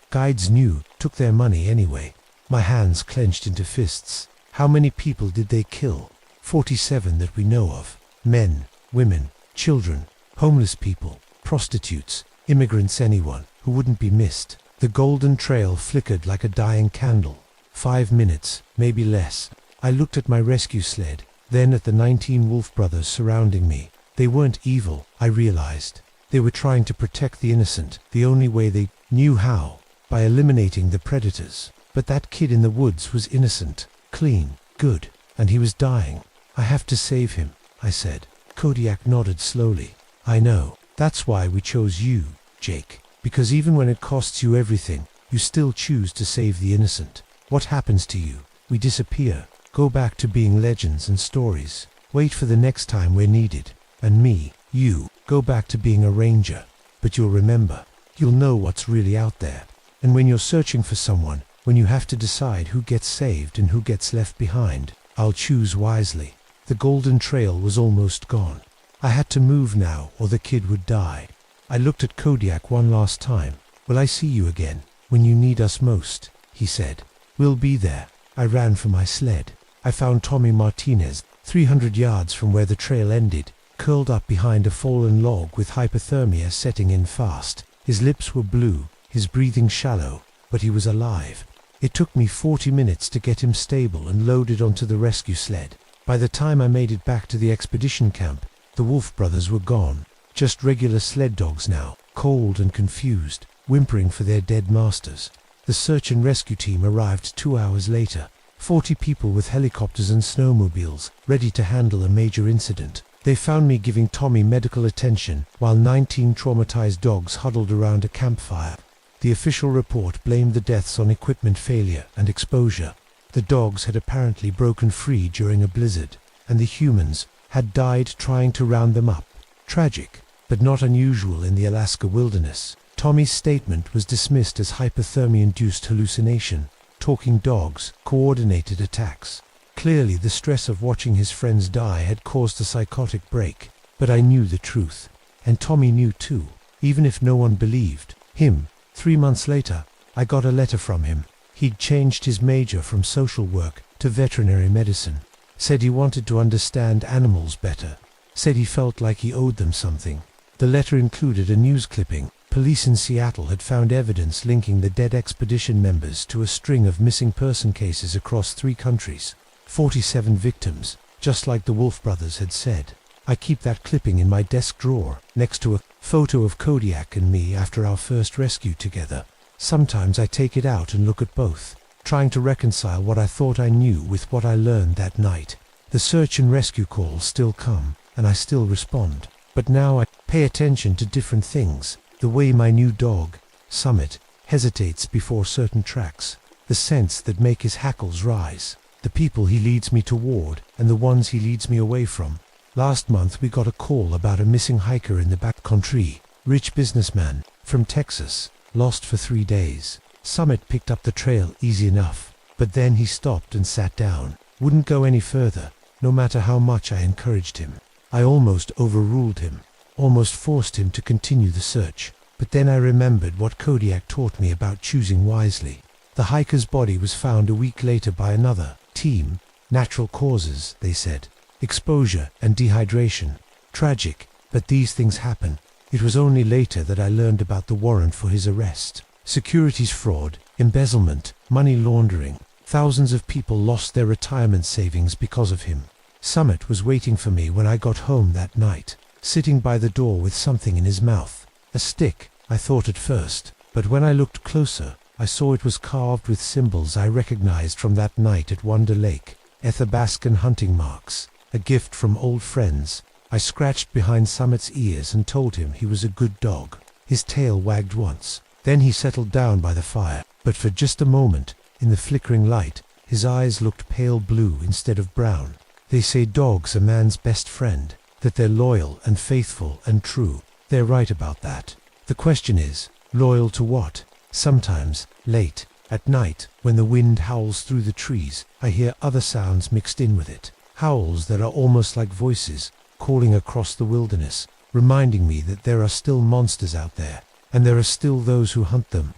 guides knew, took their money anyway. My hands clenched into fists. How many people did they kill? 47 that we know of. Men, women, children, homeless people, prostitutes, immigrants, anyone who wouldn't be missed. The golden trail flickered like a dying candle. 5 minutes, maybe less. I looked at my rescue sled, then at the 19 Wolf Brothers surrounding me. They weren't evil, I realized. They were trying to protect the innocent, the only way they knew how, by eliminating the predators. But that kid in the woods was innocent, clean, good, and he was dying. I have to save him, I said. Kodiak nodded slowly. I know. That's why we chose you, Jake. Because even when it costs you everything, you still choose to save the innocent. What happens to you? We disappear, go back to being legends and stories. Wait for the next time we're needed. And me, you, go back to being a ranger. But you'll remember. You'll know what's really out there. And when you're searching for someone, when you have to decide who gets saved and who gets left behind, I'll choose wisely. The golden trail was almost gone. I had to move now or the kid would die. I looked at Kodiak one last time. Will I see you again? When you need us most, he said. We'll be there. I ran for my sled. I found Tommy Martinez, 300 yards from where the trail ended, curled up behind a fallen log with hypothermia setting in fast. His lips were blue, his breathing shallow, but he was alive. It took me 40 minutes to get him stable and loaded onto the rescue sled. By the time I made it back to the expedition camp, the Wolf brothers were gone. Just regular sled dogs now, cold and confused, whimpering for their dead masters. The search and rescue team arrived 2 hours later. 40 people with helicopters and snowmobiles, ready to handle a major incident. They found me giving Tommy medical attention, while 19 traumatized dogs huddled around a campfire. The official report blamed the deaths on equipment failure and exposure. The dogs had apparently broken free during a blizzard, and the humans had died trying to round them up. Tragic, but not unusual in the Alaska wilderness. Tommy's statement was dismissed as hypothermia-induced hallucination. Talking dogs, coordinated attacks. Clearly the stress of watching his friends die had caused a psychotic break. But I knew the truth. And Tommy knew too, even if no one believed him. 3 months later, I got a letter from him. He'd changed his major from social work to veterinary medicine. Said he wanted to understand animals better. Said he felt like he owed them something. The letter included a news clipping. Police in Seattle had found evidence linking the dead expedition members to a string of missing person cases across 3 countries. 47 victims, just like the Wolf brothers had said. I keep that clipping in my desk drawer, next to a photo of Kodiak and me after our first rescue together. Sometimes I take it out and look at both, trying to reconcile what I thought I knew with what I learned that night. The search and rescue calls still come, and I still respond. But now I pay attention to different things. The way my new dog, Summit, hesitates before certain tracks. The scents that make his hackles rise. The people he leads me toward, and the ones he leads me away from. Last month we got a call about a missing hiker in the backcountry. Rich businessman, from Texas, lost for 3 days. Summit picked up the trail easy enough, but then he stopped and sat down. Wouldn't go any further, no matter how much I encouraged him. I almost overruled him, almost forced him to continue the search. But then I remembered what Kodiak taught me about choosing wisely. The hiker's body was found a week later by another team. Natural causes, they said. Exposure and dehydration. Tragic, but these things happen. It was only later that I learned about the warrant for his arrest. Securities fraud, embezzlement, money laundering. Thousands of people lost their retirement savings because of him. Summit was waiting for me when I got home that night, sitting by the door with something in his mouth. A stick, I thought at first, but when I looked closer, I saw it was carved with symbols I recognized from that night at Wonder Lake. Athabascan hunting marks, a gift from old friends. I scratched behind Summit's ears and told him he was a good dog. His tail wagged once. Then he settled down by the fire, but for just a moment, in the flickering light, his eyes looked pale blue instead of brown. They say dogs are man's best friend, that they're loyal and faithful and true. They're right about that. The question is, loyal to what? Sometimes, late, at night, when the wind howls through the trees, I hear other sounds mixed in with it. Howls that are almost like voices, calling across the wilderness, reminding me that there are still monsters out there, and there are still those who hunt them.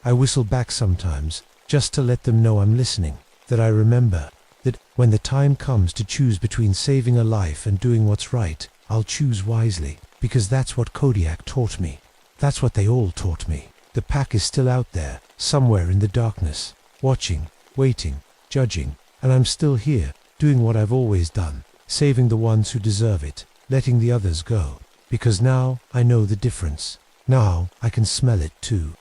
I whistle back sometimes, just to let them know I'm listening, that I remember, that when the time comes to choose between saving a life and doing what's right, I'll choose wisely, because that's what Kodiak taught me. That's what they all taught me. The pack is still out there, somewhere in the darkness, watching, waiting, judging, and I'm still here, doing what I've always done, saving the ones who deserve it, letting the others go, because now I know the difference. Now I can smell it too.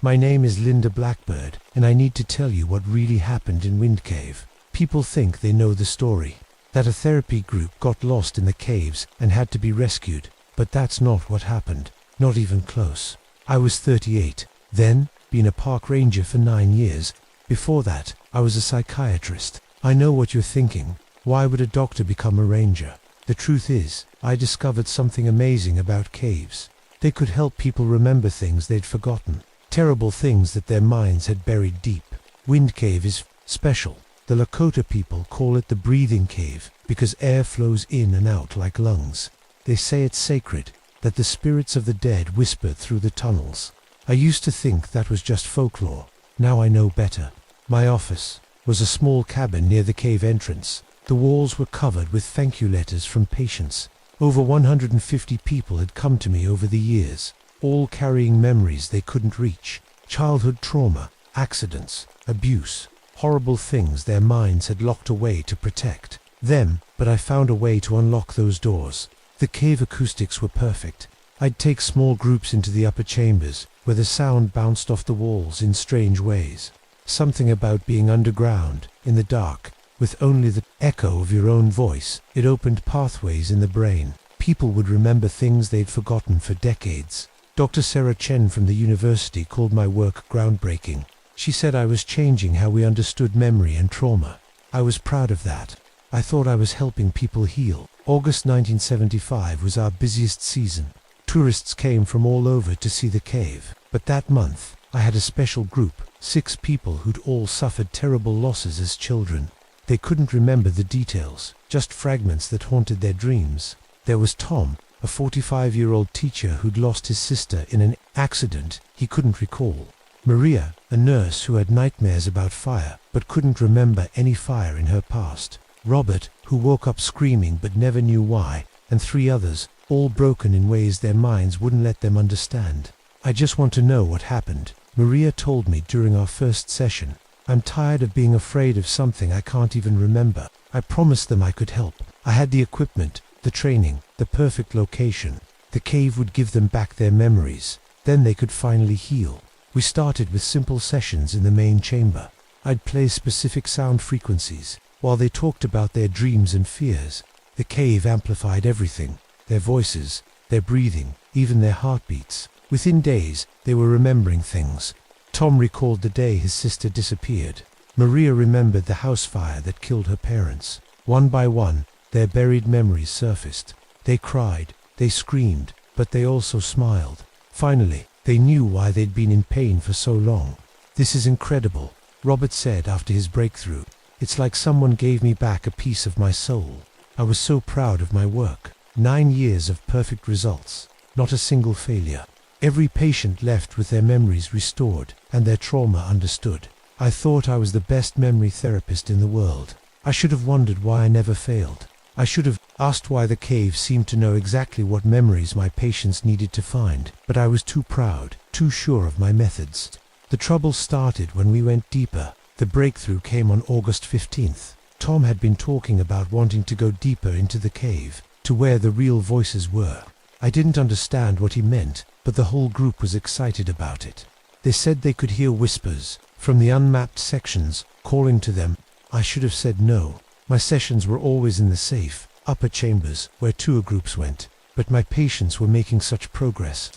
My name is Linda Blackbird, and I need to tell you what really happened in Wind Cave. People think they know the story, that a therapy group got lost in the caves and had to be rescued, but that's not what happened, not even close. I was 38, then, been a park ranger for 9 years, Before that, I was a psychiatrist. I know what you're thinking. Why would a doctor become a ranger? The truth is, I discovered something amazing about caves. They could help people remember things they'd forgotten. Terrible things that their minds had buried deep. Wind Cave is special. The Lakota people call it the breathing cave because air flows in and out like lungs. They say it's sacred, that the spirits of the dead whisper through the tunnels. I used to think that was just folklore. Now I know better. My office was a small cabin near the cave entrance. The walls were covered with thank you letters from patients. Over 150 people had come to me over the years, all carrying memories they couldn't reach. Childhood trauma, accidents, abuse, horrible things their minds had locked away to protect them, but I found a way to unlock those doors. The cave acoustics were perfect. I'd take small groups into the upper chambers, where the sound bounced off the walls in strange ways. Something about being underground, in the dark, with only the echo of your own voice, it opened pathways in the brain. People would remember things they'd forgotten for decades. Dr. Sarah Chen from the university called my work groundbreaking. She said I was changing how we understood memory and trauma. I was proud of that. I thought I was helping people heal. August 1975 was our busiest season. Tourists came from all over to see the cave. But that month, I had a special group, 6 people who'd all suffered terrible losses as children. They couldn't remember the details, just fragments that haunted their dreams. There was Tom, a 45-year-old teacher who'd lost his sister in an accident he couldn't recall. Maria, a nurse who had nightmares about fire, but couldn't remember any fire in her past. Robert, who woke up screaming but never knew why, and 3 others, all broken in ways their minds wouldn't let them understand. I just want to know what happened. Maria told me during our first session. I'm tired of being afraid of something I can't even remember. I promised them I could help. I had the equipment, the training, the perfect location. The cave would give them back their memories. Then they could finally heal. We started with simple sessions in the main chamber. I'd play specific sound frequencies, while they talked about their dreams and fears. The cave amplified everything, their voices, their breathing, even their heartbeats. Within days, they were remembering things. Tom recalled the day his sister disappeared. Maria remembered the house fire that killed her parents. One by one, their buried memories surfaced. They cried, they screamed, but they also smiled. Finally, they knew why they'd been in pain for so long. This is incredible, Robert said after his breakthrough. It's like someone gave me back a piece of my soul. I was so proud of my work. 9 years of perfect results. Not a single failure. Every patient left with their memories restored and their trauma understood. I thought I was the best memory therapist in the world. I should have wondered why I never failed. I should have asked why the cave seemed to know exactly what memories my patients needed to find, but I was too proud, too sure of my methods. The trouble started when we went deeper. The breakthrough came on August 15th. Tom had been talking about wanting to go deeper into the cave, to where the real voices were. I didn't understand what he meant, but the whole group was excited about it. They said they could hear whispers from the unmapped sections calling to them. I should have said no. My sessions were always in the safe, upper chambers where tour groups went, but my patients were making such progress.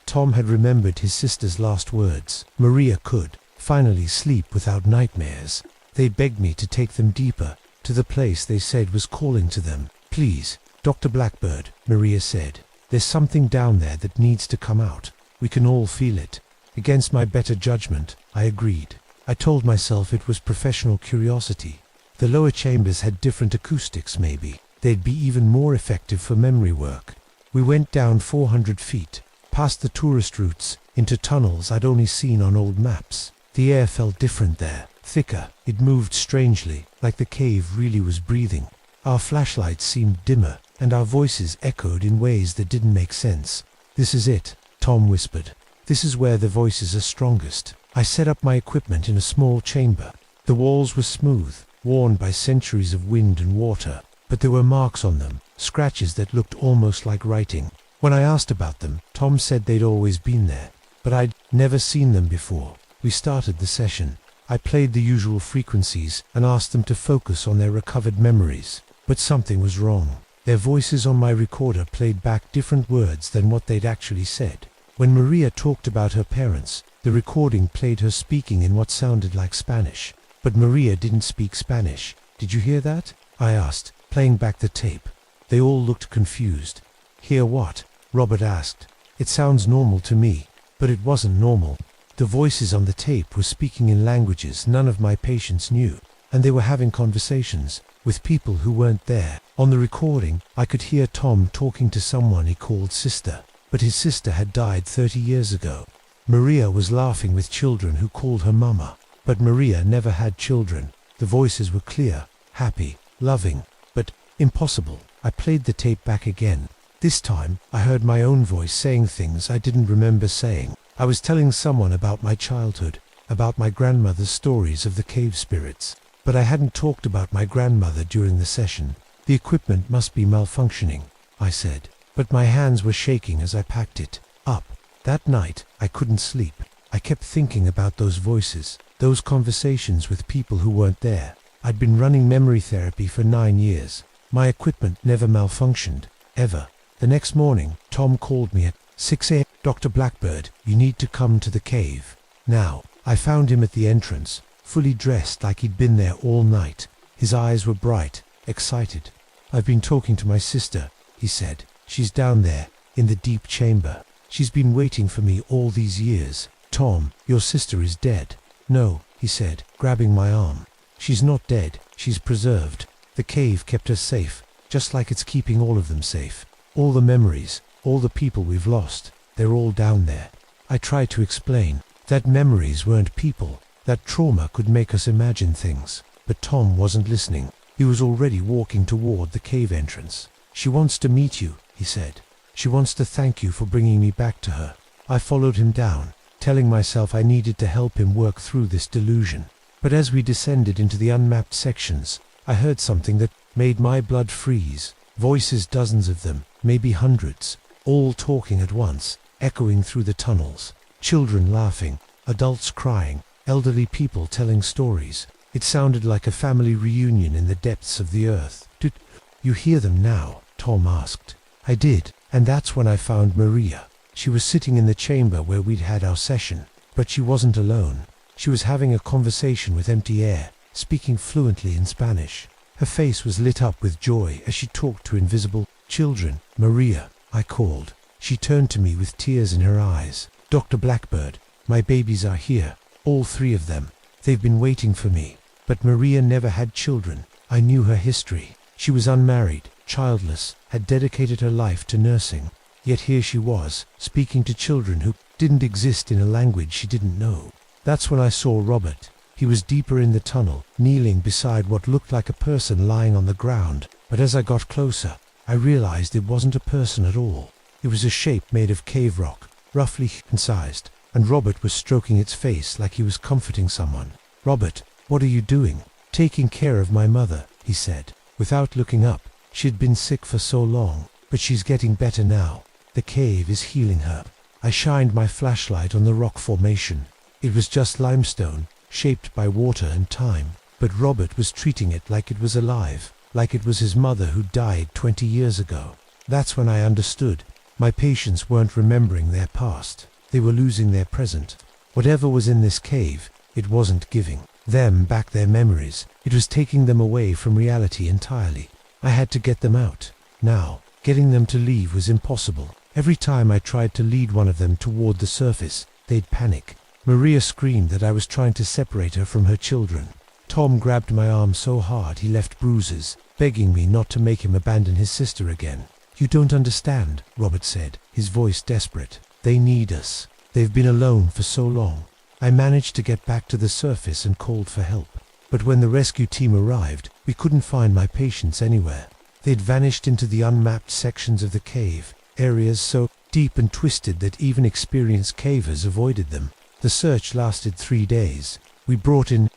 Tom had remembered his sister's last words. Maria could finally sleep without nightmares. They begged me to take them deeper, to the place they said was calling to them. Please, Dr. Blackbird, Maria said. There's something down there that needs to come out. We can all feel it. Against my better judgment, I agreed. I told myself it was professional curiosity. The lower chambers had different acoustics maybe. They'd be even more effective for memory work. We went down 400 feet, past the tourist routes, into tunnels I'd only seen on old maps. The air felt different there, thicker. It moved strangely, like the cave really was breathing. Our flashlights seemed dimmer, and our voices echoed in ways that didn't make sense. This is it, Tom whispered. This is where the voices are strongest. I set up my equipment in a small chamber. The walls were smooth, worn by centuries of wind and water, but there were marks on them, scratches that looked almost like writing. When I asked about them, Tom said they'd always been there, but I'd never seen them before. We started the session. I played the usual frequencies and asked them to focus on their recovered memories. But something was wrong. Their voices on my recorder played back different words than what they'd actually said. When Maria talked about her parents, the recording played her speaking in what sounded like Spanish. But Maria didn't speak Spanish. Did you hear that? I asked, playing back the tape. They all looked confused. Hear what? Robert asked. It sounds normal to me, but it wasn't normal. The voices on the tape were speaking in languages none of my patients knew, and they were having conversations with people who weren't there. On the recording, I could hear Tom talking to someone he called sister, but his sister had died 30 years ago. Maria was laughing with children who called her mama, but Maria never had children. The voices were clear, happy, loving, but impossible. I played the tape back again. This time, I heard my own voice saying things I didn't remember saying. I was telling someone about my childhood, about my grandmother's stories of the cave spirits, but I hadn't talked about my grandmother during the session. The equipment must be malfunctioning, I said, but my hands were shaking as I packed it up. That night, I couldn't sleep. I kept thinking about those voices, those conversations with people who weren't there. I'd been running memory therapy for 9 years. My equipment never malfunctioned, ever. The next morning, Tom called me at 6 a.m. Dr. Blackbird, you need to come to the cave. Now, I found him at the entrance, fully dressed like he'd been there all night. His eyes were bright, excited. I've been talking to my sister, he said. She's down there, in the deep chamber. She's been waiting for me all these years. Tom, your sister is dead. No, he said, grabbing my arm. She's not dead, she's preserved. The cave kept her safe, just like it's keeping all of them safe. All the memories, all the people we've lost, they're all down there. I tried to explain that memories weren't people, that trauma could make us imagine things. But Tom wasn't listening. He was already walking toward the cave entrance. She wants to meet you, he said. She wants to thank you for bringing me back to her. I followed him down, telling myself I needed to help him work through this delusion. But as we descended into the unmapped sections, I heard something that made my blood freeze. Voices, dozens of them, maybe hundreds, all talking at once, echoing through the tunnels. Children laughing, adults crying, elderly people telling stories. It sounded like a family reunion in the depths of the earth. Did you hear them now? Tom asked. I did, and that's when I found Maria. She was sitting in the chamber where we'd had our session, but she wasn't alone. She was having a conversation with empty air, speaking fluently in Spanish. Her face was lit up with joy as she talked to invisible children. Maria, I called. She turned to me with tears in her eyes. Dr. Blackbird, my babies are here, all 3 of them. They've been waiting for me. But Maria never had children. I knew her history. She was unmarried, childless, had dedicated her life to nursing. Yet here she was, speaking to children who didn't exist in a language she didn't know. That's when I saw Robert. He was deeper in the tunnel, kneeling beside what looked like a person lying on the ground. But as I got closer, I realized it wasn't a person at all. It was a shape made of cave rock, roughly human-sized, and Robert was stroking its face like he was comforting someone. Robert, what are you doing? Taking care of my mother, he said. Without looking up, she'd been sick for so long, but she's getting better now. The cave is healing her. I shined my flashlight on the rock formation. It was just limestone, shaped by water and time, but Robert was treating it like it was alive, like it was his mother who died 20 years ago. That's when I understood. My patients weren't remembering their past. They were losing their present. Whatever was in this cave, it wasn't giving them back their memories. It was taking them away from reality entirely. I had to get them out. Now, getting them to leave was impossible. Every time I tried to lead one of them toward the surface, they'd panic. Maria screamed that I was trying to separate her from her children. Tom grabbed my arm so hard he left bruises, begging me not to make him abandon his sister again. You don't understand, Robert said, his voice desperate. They need us. They've been alone for so long. I managed to get back to the surface and called for help. But when the rescue team arrived, we couldn't find my patients anywhere. They'd vanished into the unmapped sections of the cave, areas so deep and twisted that even experienced cavers avoided them. The search lasted 3 days. We brought in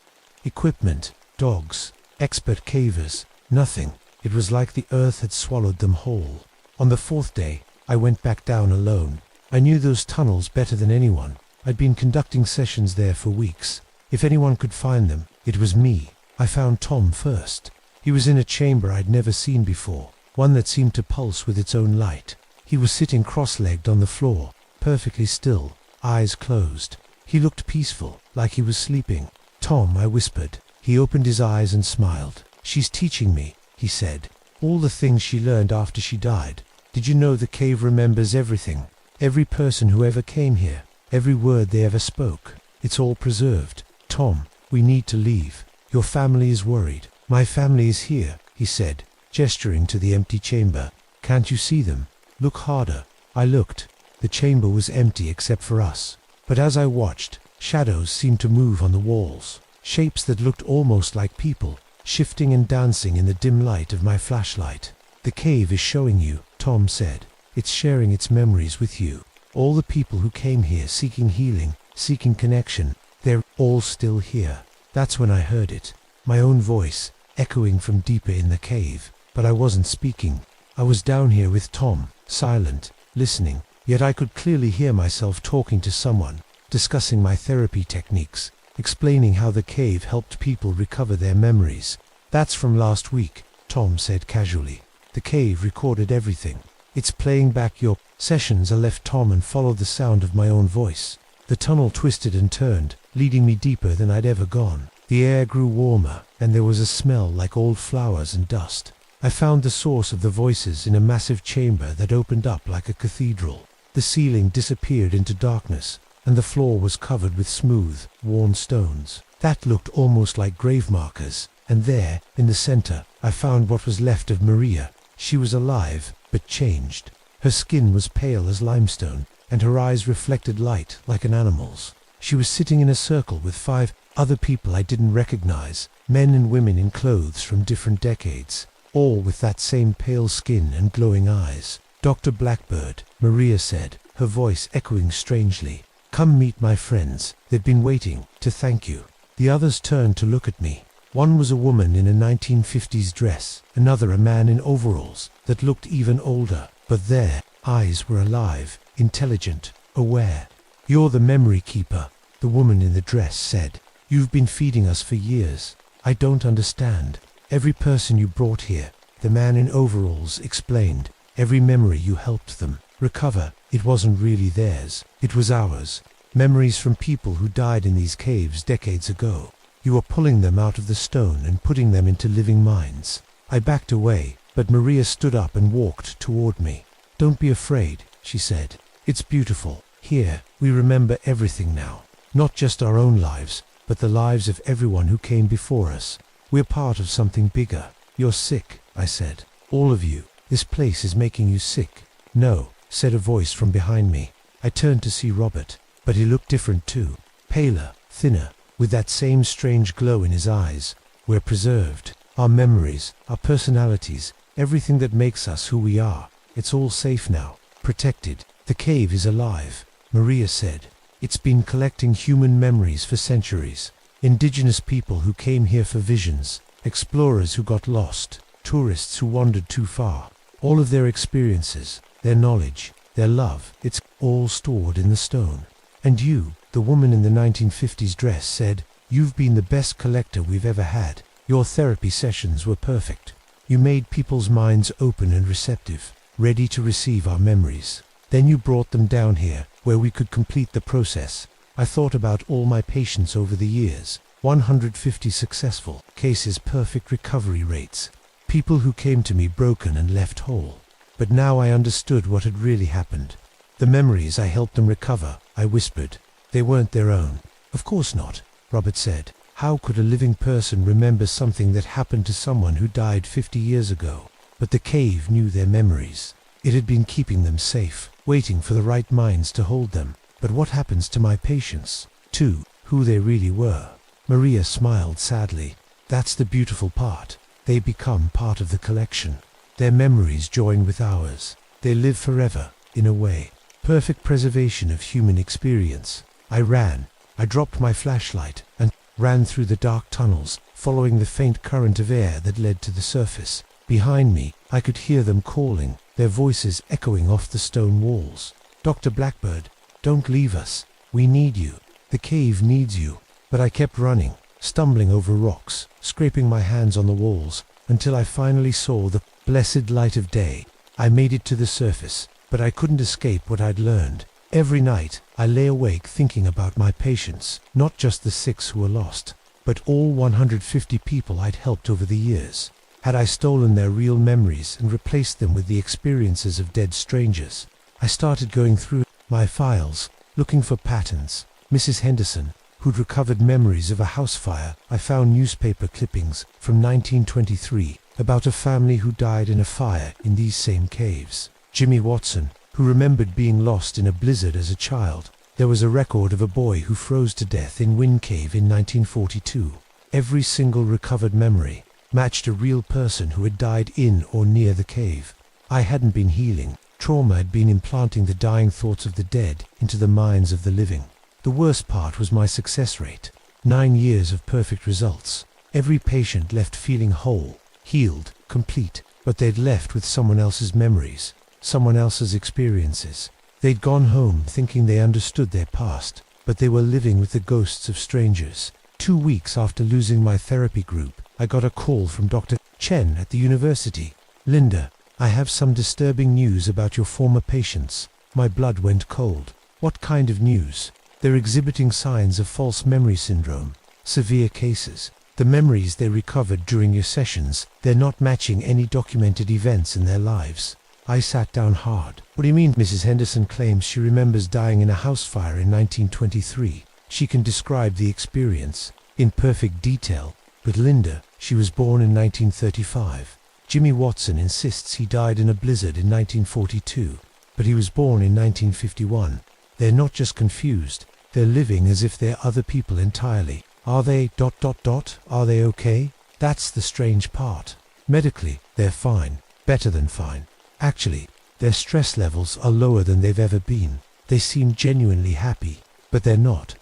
equipment, dogs, expert cavers, nothing. It was like the earth had swallowed them whole. On the 4th day, I went back down alone. I knew those tunnels better than anyone. I'd been conducting sessions there for weeks. If anyone could find them, it was me. I found Tom first. He was in a chamber I'd never seen before, one that seemed to pulse with its own light. He was sitting cross-legged on the floor, perfectly still, eyes closed. He looked peaceful, like he was sleeping. "Tom," I whispered. He opened his eyes and smiled. "She's teaching me," he said. "All the things she learned after she died. Did you know the cave remembers everything? Every person who ever came here, every word they ever spoke. It's all preserved. Tom, we need to leave. Your family is worried." "My family is here," he said, gesturing to the empty chamber. "Can't you see them? Look harder." I looked. The chamber was empty except for us. But as I watched, shadows seemed to move on the walls, shapes that looked almost like people, shifting and dancing in the dim light of my flashlight. "The cave is showing you," Tom said. "It's sharing its memories with you. All the people who came here seeking healing, seeking connection, they're all still here." That's when I heard it, my own voice, echoing from deeper in the cave. But I wasn't speaking. I was down here with Tom, silent, listening, yet I could clearly hear myself talking to someone, discussing my therapy techniques, explaining how the cave helped people recover their memories. "That's from last week," Tom said casually. "The cave recorded everything. It's playing back your sessions." I left Tom and followed the sound of my own voice. The tunnel twisted and turned, leading me deeper than I'd ever gone. The air grew warmer, and there was a smell like old flowers and dust. I found the source of the voices in a massive chamber that opened up like a cathedral. The ceiling disappeared into darkness, and the floor was covered with smooth, worn stones that looked almost like grave markers. And there, in the center, I found what was left of Maria. She was alive, but changed. Her skin was pale as limestone, and her eyes reflected light like an animal's. She was sitting in a circle with 5 other people I didn't recognize, men and women in clothes from different decades, all with that same pale skin and glowing eyes. "Dr. Blackbird," Maria said, her voice echoing strangely. "Come meet my friends. They've been waiting to thank you." The others turned to look at me. One was a woman in a 1950s dress, another a man in overalls that looked even older, but their eyes were alive, intelligent, aware. "You're the memory keeper," the woman in the dress said. "You've been feeding us for years. I don't understand. Every person you brought here," the man in overalls explained, "every memory you helped them recover, it wasn't really theirs, it was ours. Memories from people who died in these caves decades ago. You were pulling them out of the stone and putting them into living minds." I backed away, but Maria stood up and walked toward me. "Don't be afraid," she said. "It's beautiful. Here, we remember everything now. Not just our own lives, but the lives of everyone who came before us. We're part of something bigger." "You're sick," I said. "All of you. This place is making you sick." "No," said a voice from behind me. I turned to see Robert, but he looked different too. Paler, thinner, with that same strange glow in his eyes. "We're preserved. Our memories, our personalities, everything that makes us who we are. It's all safe now. Protected. The cave is alive," Maria said. "It's been collecting human memories for centuries. Indigenous people who came here for visions, explorers who got lost, tourists who wandered too far. All of their experiences, their knowledge, their love, it's all stored in the stone. And you," the woman in the 1950s dress said, "you've been the best collector we've ever had. Your therapy sessions were perfect. You made people's minds open and receptive, ready to receive our memories. Then you brought them down here, where we could complete the process. I thought about all my patients over the years. 150 successful cases, perfect recovery rates. People who came to me broken and left whole. But now I understood what had really happened. The memories I helped them recover," I whispered. "They weren't their own." "Of course not," Robert said. "How could a living person remember something that happened to someone who died 50 years ago? But the cave knew their memories. It had been keeping them safe, waiting for the right minds to hold them. But what happens to my patients? To who they really were?" Maria smiled sadly. "That's the beautiful part. They become part of the collection. Their memories join with ours. They live forever, in a way. Perfect preservation of human experience." I ran. I dropped my flashlight and ran through the dark tunnels, following the faint current of air that led to the surface. Behind me, I could hear them calling, their voices echoing off the stone walls. "Dr. Blackbird, don't leave us. We need you. The cave needs you." But I kept running, stumbling over rocks, scraping my hands on the walls, until I finally saw the blessed light of day. I made it to the surface, but I couldn't escape what I'd learned. Every night, I lay awake thinking about my patients, not just the 6 who were lost, but all 150 people I'd helped over the years. Had I stolen their real memories and replaced them with the experiences of dead strangers? I started going through my files, looking for patterns. Mrs. Henderson, who'd recovered memories of a house fire, I found newspaper clippings from 1923 about a family who died in a fire in these same caves. Jimmy Watson, who remembered being lost in a blizzard as a child. There was a record of a boy who froze to death in Wind Cave in 1942. Every single recovered memory matched a real person who had died in or near the cave. I hadn't been healing. Trauma had been implanting the dying thoughts of the dead into the minds of the living. The worst part was my success rate. 9 years of perfect results. Every patient left feeling whole, healed, complete, but they'd left with someone else's memories, someone else's experiences. They'd gone home thinking they understood their past, but they were living with the ghosts of strangers. 2 weeks after losing my therapy group, I got a call from Dr. Chen at the university. "Linda, I have some disturbing news about your former patients." My blood went cold. "What kind of news?" "They're exhibiting signs of false memory syndrome. Severe cases. The memories they recovered during your sessions, they're not matching any documented events in their lives." I sat down hard. "What do you mean?" Mrs. Henderson claims she remembers dying in a house fire in 1923. She can describe the experience in perfect detail. But Linda, she was born in 1935. Jimmy Watson insists he died in a blizzard in 1942, but he was born in 1951. They're not just confused, they're living as if they're other people entirely. Are they ... Are they okay? That's the strange part. Medically, they're fine, better than fine. Actually, their stress levels are lower than they've ever been. They seem genuinely happy, but they're not ...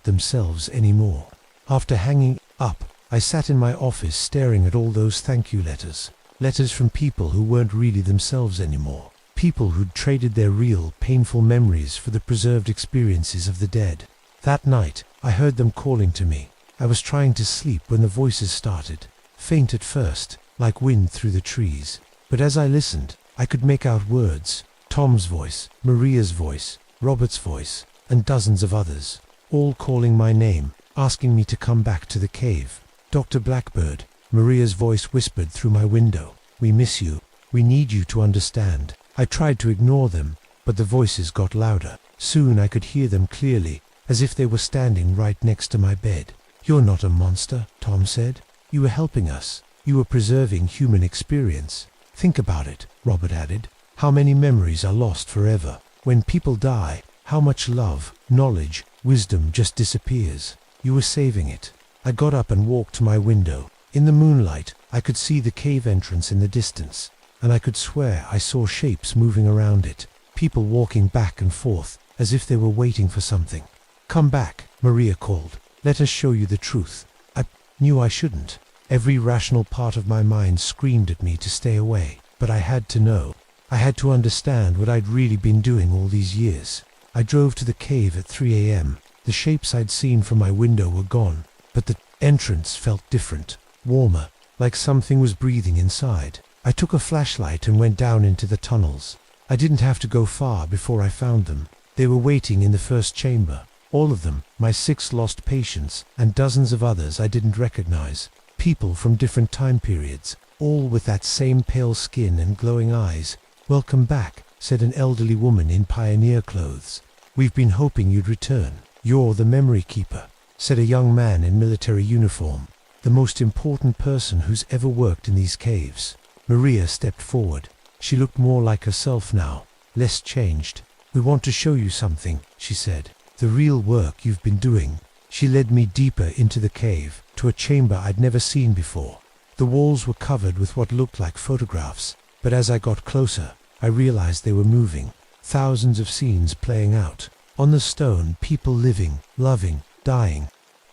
themselves anymore. After hanging up, I sat in my office staring at all those thank you letters. Letters from people who weren't really themselves anymore. People who'd traded their real, painful memories for the preserved experiences of the dead. That night, I heard them calling to me. I was trying to sleep when the voices started. Faint at first, like wind through the trees. But as I listened, I could make out words. Tom's voice, Maria's voice, Robert's voice, and dozens of others. All calling my name, asking me to come back to the cave. "Dr. Blackbird," Maria's voice whispered through my window. "We miss you. We need you to understand." I tried to ignore them, but the voices got louder. Soon I could hear them clearly, as if they were standing right next to my bed. "You're not a monster," Tom said. "You were helping us. You were preserving human experience." "Think about it," Robert added. "How many memories are lost forever? When people die, how much love, knowledge, wisdom just disappears. You were saving it." I got up and walked to my window. In the moonlight, I could see the cave entrance in the distance, and I could swear I saw shapes moving around it, people walking back and forth, as if they were waiting for something. "Come back," Maria called. "Let us show you the truth." I knew I shouldn't. Every rational part of my mind screamed at me to stay away, but I had to know. I had to understand what I'd really been doing all these years. I drove to the cave at 3 a.m. The shapes I'd seen from my window were gone, but the entrance felt different, warmer, like something was breathing inside. I took a flashlight and went down into the tunnels. I didn't have to go far before I found them. They were waiting in the first chamber. All of them, my 6 lost patients, and dozens of others I didn't recognize. People from different time periods, all with that same pale skin and glowing eyes. "Welcome back," said an elderly woman in pioneer clothes. "We've been hoping you'd return." "You're the memory keeper," said a young man in military uniform. "The most important person who's ever worked in these caves." Maria stepped forward. She looked more like herself now, less changed. "We want to show you something," she said. "The real work you've been doing." She led me deeper into the cave, to a chamber I'd never seen before. The walls were covered with what looked like photographs, but as I got closer, I realized they were moving. Thousands of scenes playing out. On the stone, people living, loving, dying,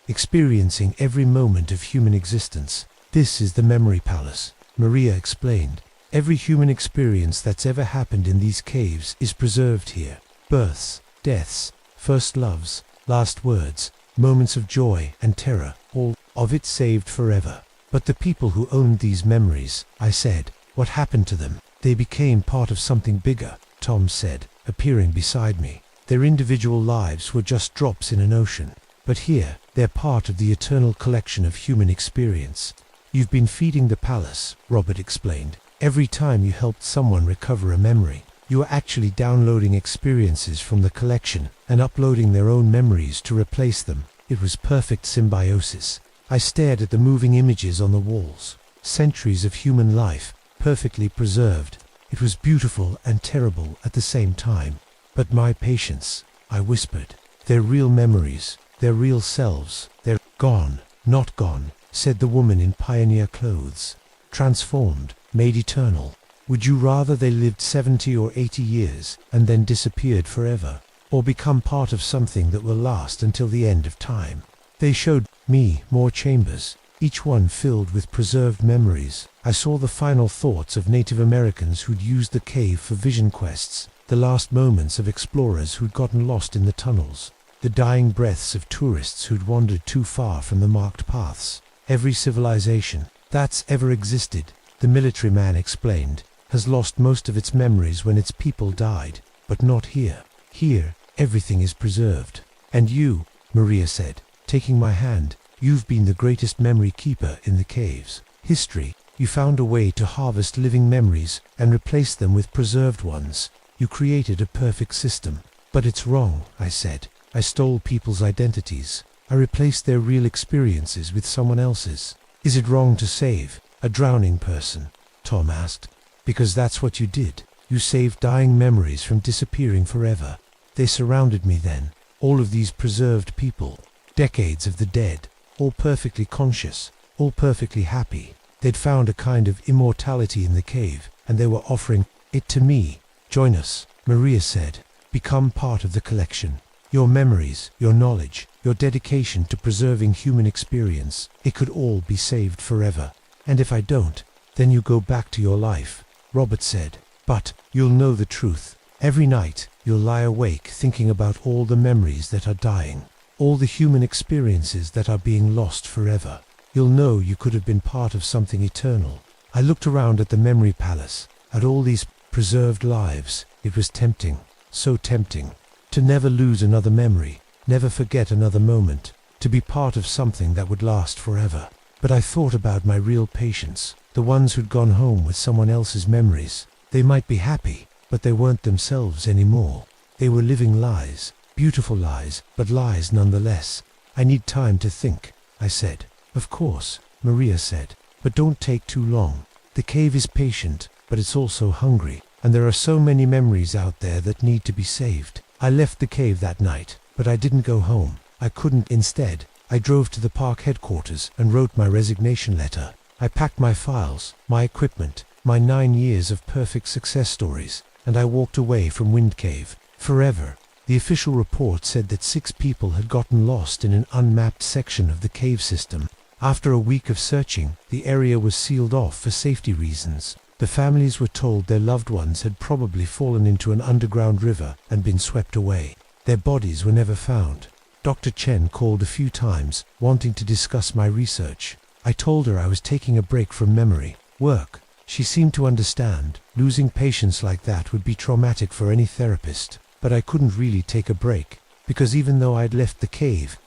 experiencing every moment of human existence. "This is the Memory Palace," Maria explained. "Every human experience that's ever happened in these caves is preserved here. Births, deaths, first loves, last words, moments of joy and terror, all of it saved forever." "But the people who owned these memories," I said, "what happened to them?" "They became part of something bigger," Tom said, appearing beside me. Their individual lives were just drops in an ocean. But here, they're part of the eternal collection of human experience. You've been feeding the palace, Robert explained. Every time you helped someone recover a memory, you were actually downloading experiences from the collection and uploading their own memories to replace them. It was perfect symbiosis. I stared at the moving images on the walls. Centuries of human life, perfectly preserved. It was beautiful and terrible at the same time. But my patience, I whispered. They're real memories. They're real selves. They're gone, not gone, said the woman in pioneer clothes. Transformed, made eternal. Would you rather they lived 70 or 80 years and then disappeared forever? Or become part of something that will last until the end of time? They showed me more chambers, each one filled with preserved memories. I saw the final thoughts of Native Americans who'd used the cave for vision quests, the last moments of explorers who'd gotten lost in the tunnels, the dying breaths of tourists who'd wandered too far from the marked paths. Every civilization that's ever existed, the military man explained, has lost most of its memories when its people died, but not here. Here, everything is preserved. And you, Maria said, taking my hand, you've been the greatest memory keeper in the caves. History, you found a way to harvest living memories and replace them with preserved ones. You created a perfect system. But it's wrong, I said. I stole people's identities. I replaced their real experiences with someone else's. Is it wrong to save a drowning person? Tom asked. Because that's what you did. You saved dying memories from disappearing forever. They surrounded me then, all of these preserved people, decades of the dead, all perfectly conscious, all perfectly happy. They'd found a kind of immortality in the cave, and they were offering it to me. Join us, Maria said. Become part of the collection. Your memories, your knowledge, your dedication to preserving human experience, it could all be saved forever. And if I don't, then you go back to your life, Robert said. But you'll know the truth. Every night, you'll lie awake thinking about all the memories that are dying, all the human experiences that are being lost forever. You'll know you could have been part of something eternal. I looked around at the memory palace, at all these preserved lives. It was tempting, so tempting, to never lose another memory, never forget another moment, to be part of something that would last forever. But I thought about my real patients, the ones who'd gone home with someone else's memories. They might be happy, but they weren't themselves anymore. They were living lies, beautiful lies, but lies nonetheless. I need time to think, I said. Of course, Maria said, but don't take too long. The cave is patient, but it's also hungry, and there are so many memories out there that need to be saved. I left the cave that night, but I didn't go home. I couldn't. Instead, I drove to the park headquarters and wrote my resignation letter. I packed my files, my equipment, my 9 years of perfect success stories, and I walked away from Wind Cave, forever. The official report said that 6 people had gotten lost in an unmapped section of the cave system. After a week of searching, the area was sealed off for safety reasons. The families were told their loved ones had probably fallen into an underground river and been swept away. Their bodies were never found. Dr. Chen called a few times, wanting to discuss my research. I told her I was taking a break from memory work. She seemed to understand. Losing patients like that would be traumatic for any therapist. But I couldn't really take a break, because even though I'd left the cave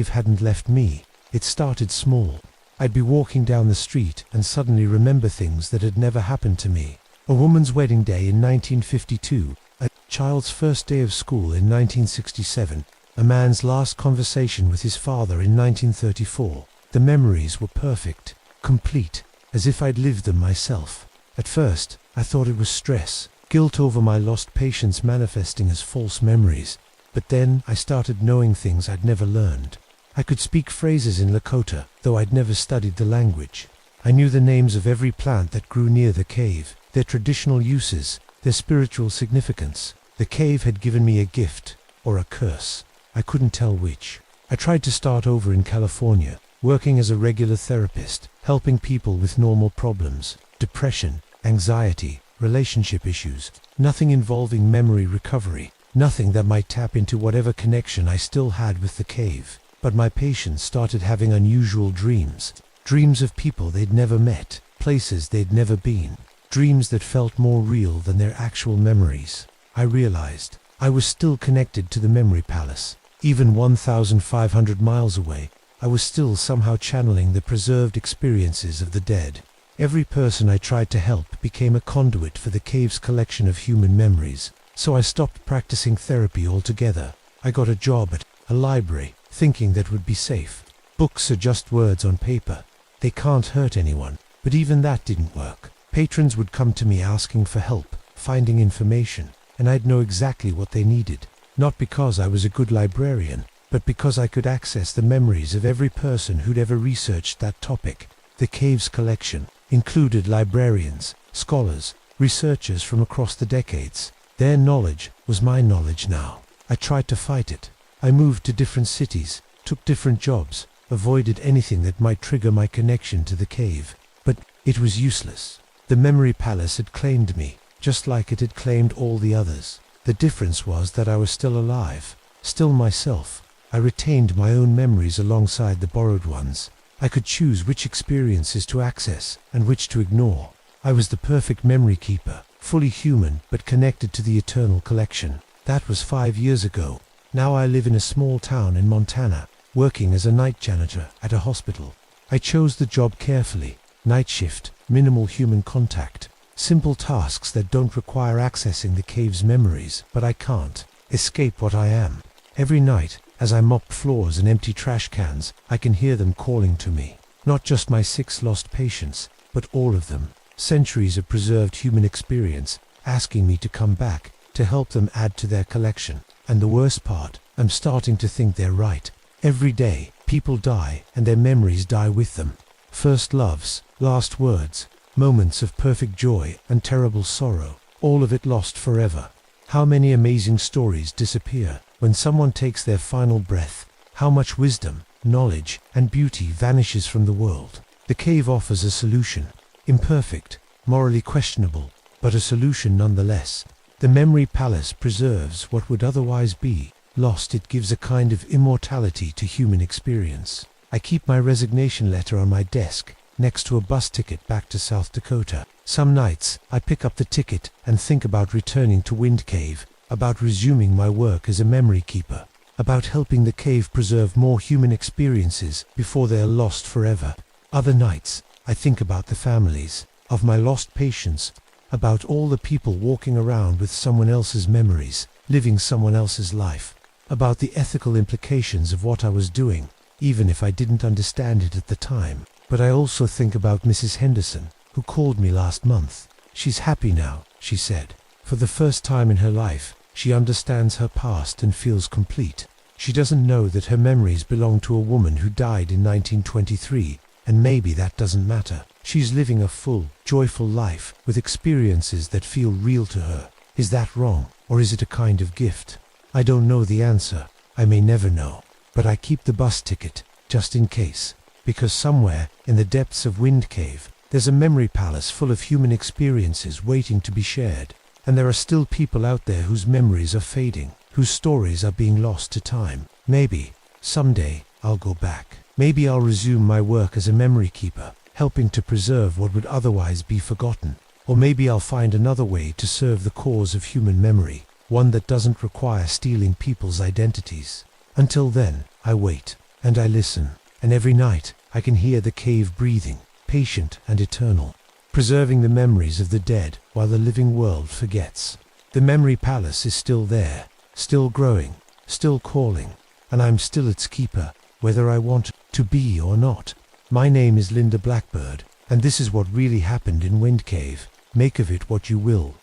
hadn't left me. It started small. I'd be walking down the street and suddenly remember things that had never happened to me. A woman's wedding day in 1952, a child's first day of school in 1967, a man's last conversation with his father in 1934. The memories were perfect, complete, as if I'd lived them myself. At first, I thought it was stress, guilt over my lost patients manifesting as false memories. But then I started knowing things I'd never learned. I could speak phrases in Lakota, though I'd never studied the language. I knew the names of every plant that grew near the cave, their traditional uses, their spiritual significance. The cave had given me a gift, or a curse. I couldn't tell which. I tried to start over in California, working as a regular therapist, helping people with normal problems, depression, anxiety, relationship issues, nothing involving memory recovery, nothing that might tap into whatever connection I still had with the cave. But my patients started having unusual dreams, dreams of people they'd never met, places they'd never been, dreams that felt more real than their actual memories. I realized I was still connected to the memory palace. Even 1,500 miles away, I was still somehow channeling the preserved experiences of the dead. Every person I tried to help became a conduit for the cave's collection of human memories. So I stopped practicing therapy altogether. I got a job at a library, thinking that would be safe. Books are just words on paper. They can't hurt anyone. But even that didn't work. Patrons would come to me asking for help, finding information, and I'd know exactly what they needed. Not because I was a good librarian, but because I could access the memories of every person who'd ever researched that topic. The cave's collection included librarians, scholars, researchers from across the decades. Their knowledge was my knowledge now. I tried to fight it. I moved to different cities, took different jobs, avoided anything that might trigger my connection to the cave. But it was useless. The memory palace had claimed me, just like it had claimed all the others. The difference was that I was still alive, still myself. I retained my own memories alongside the borrowed ones. I could choose which experiences to access and which to ignore. I was the perfect memory keeper, fully human but connected to the eternal collection. That was 5 years ago. Now I live in a small town in Montana, working as a night janitor at a hospital. I chose the job carefully. Night shift, minimal human contact. Simple tasks that don't require accessing the cave's memories, but I can't escape what I am. Every night, as I mop floors and empty trash cans, I can hear them calling to me. Not just my 6 lost patients, but all of them. Centuries of preserved human experience, asking me to come back, to help them add to their collection. And the worst part, I'm starting to think they're right. Every day, people die, and their memories die with them. First loves, last words, moments of perfect joy and terrible sorrow, all of it lost forever. How many amazing stories disappear when someone takes their final breath? How much wisdom, knowledge, and beauty vanishes from the world? The cave offers a solution. Imperfect, morally questionable, but a solution nonetheless. The memory palace preserves what would otherwise be lost. It gives a kind of immortality to human experience. I keep my resignation letter on my desk, next to a bus ticket back to South Dakota. Some nights, I pick up the ticket and think about returning to Wind Cave, about resuming my work as a memory keeper, about helping the cave preserve more human experiences before they are lost forever. Other nights, I think about the families of my lost patients, about all the people walking around with someone else's memories, living someone else's life, about the ethical implications of what I was doing, even if I didn't understand it at the time. But I also think about Mrs. Henderson, who called me last month. She's happy now, she said. For the first time in her life, she understands her past and feels complete. She doesn't know that her memories belong to a woman who died in 1923, and maybe that doesn't matter. She's living a full, joyful life with experiences that feel real to her. Is that wrong, or is it a kind of gift? I don't know the answer. I may never know. But I keep the bus ticket, just in case. Because somewhere, in the depths of Wind Cave, there's a memory palace full of human experiences waiting to be shared. And there are still people out there whose memories are fading, whose stories are being lost to time. Maybe, someday, I'll go back. Maybe I'll resume my work as a memory keeper, helping to preserve what would otherwise be forgotten. Or maybe I'll find another way to serve the cause of human memory, one that doesn't require stealing people's identities. Until then, I wait, and I listen. And every night, I can hear the cave breathing, patient and eternal, preserving the memories of the dead while the living world forgets. The memory palace is still there, still growing, still calling, and I'm still its keeper, whether I want to be or not. My name is Linda Blackbird, and this is what really happened in Wind Cave. Make of it what you will.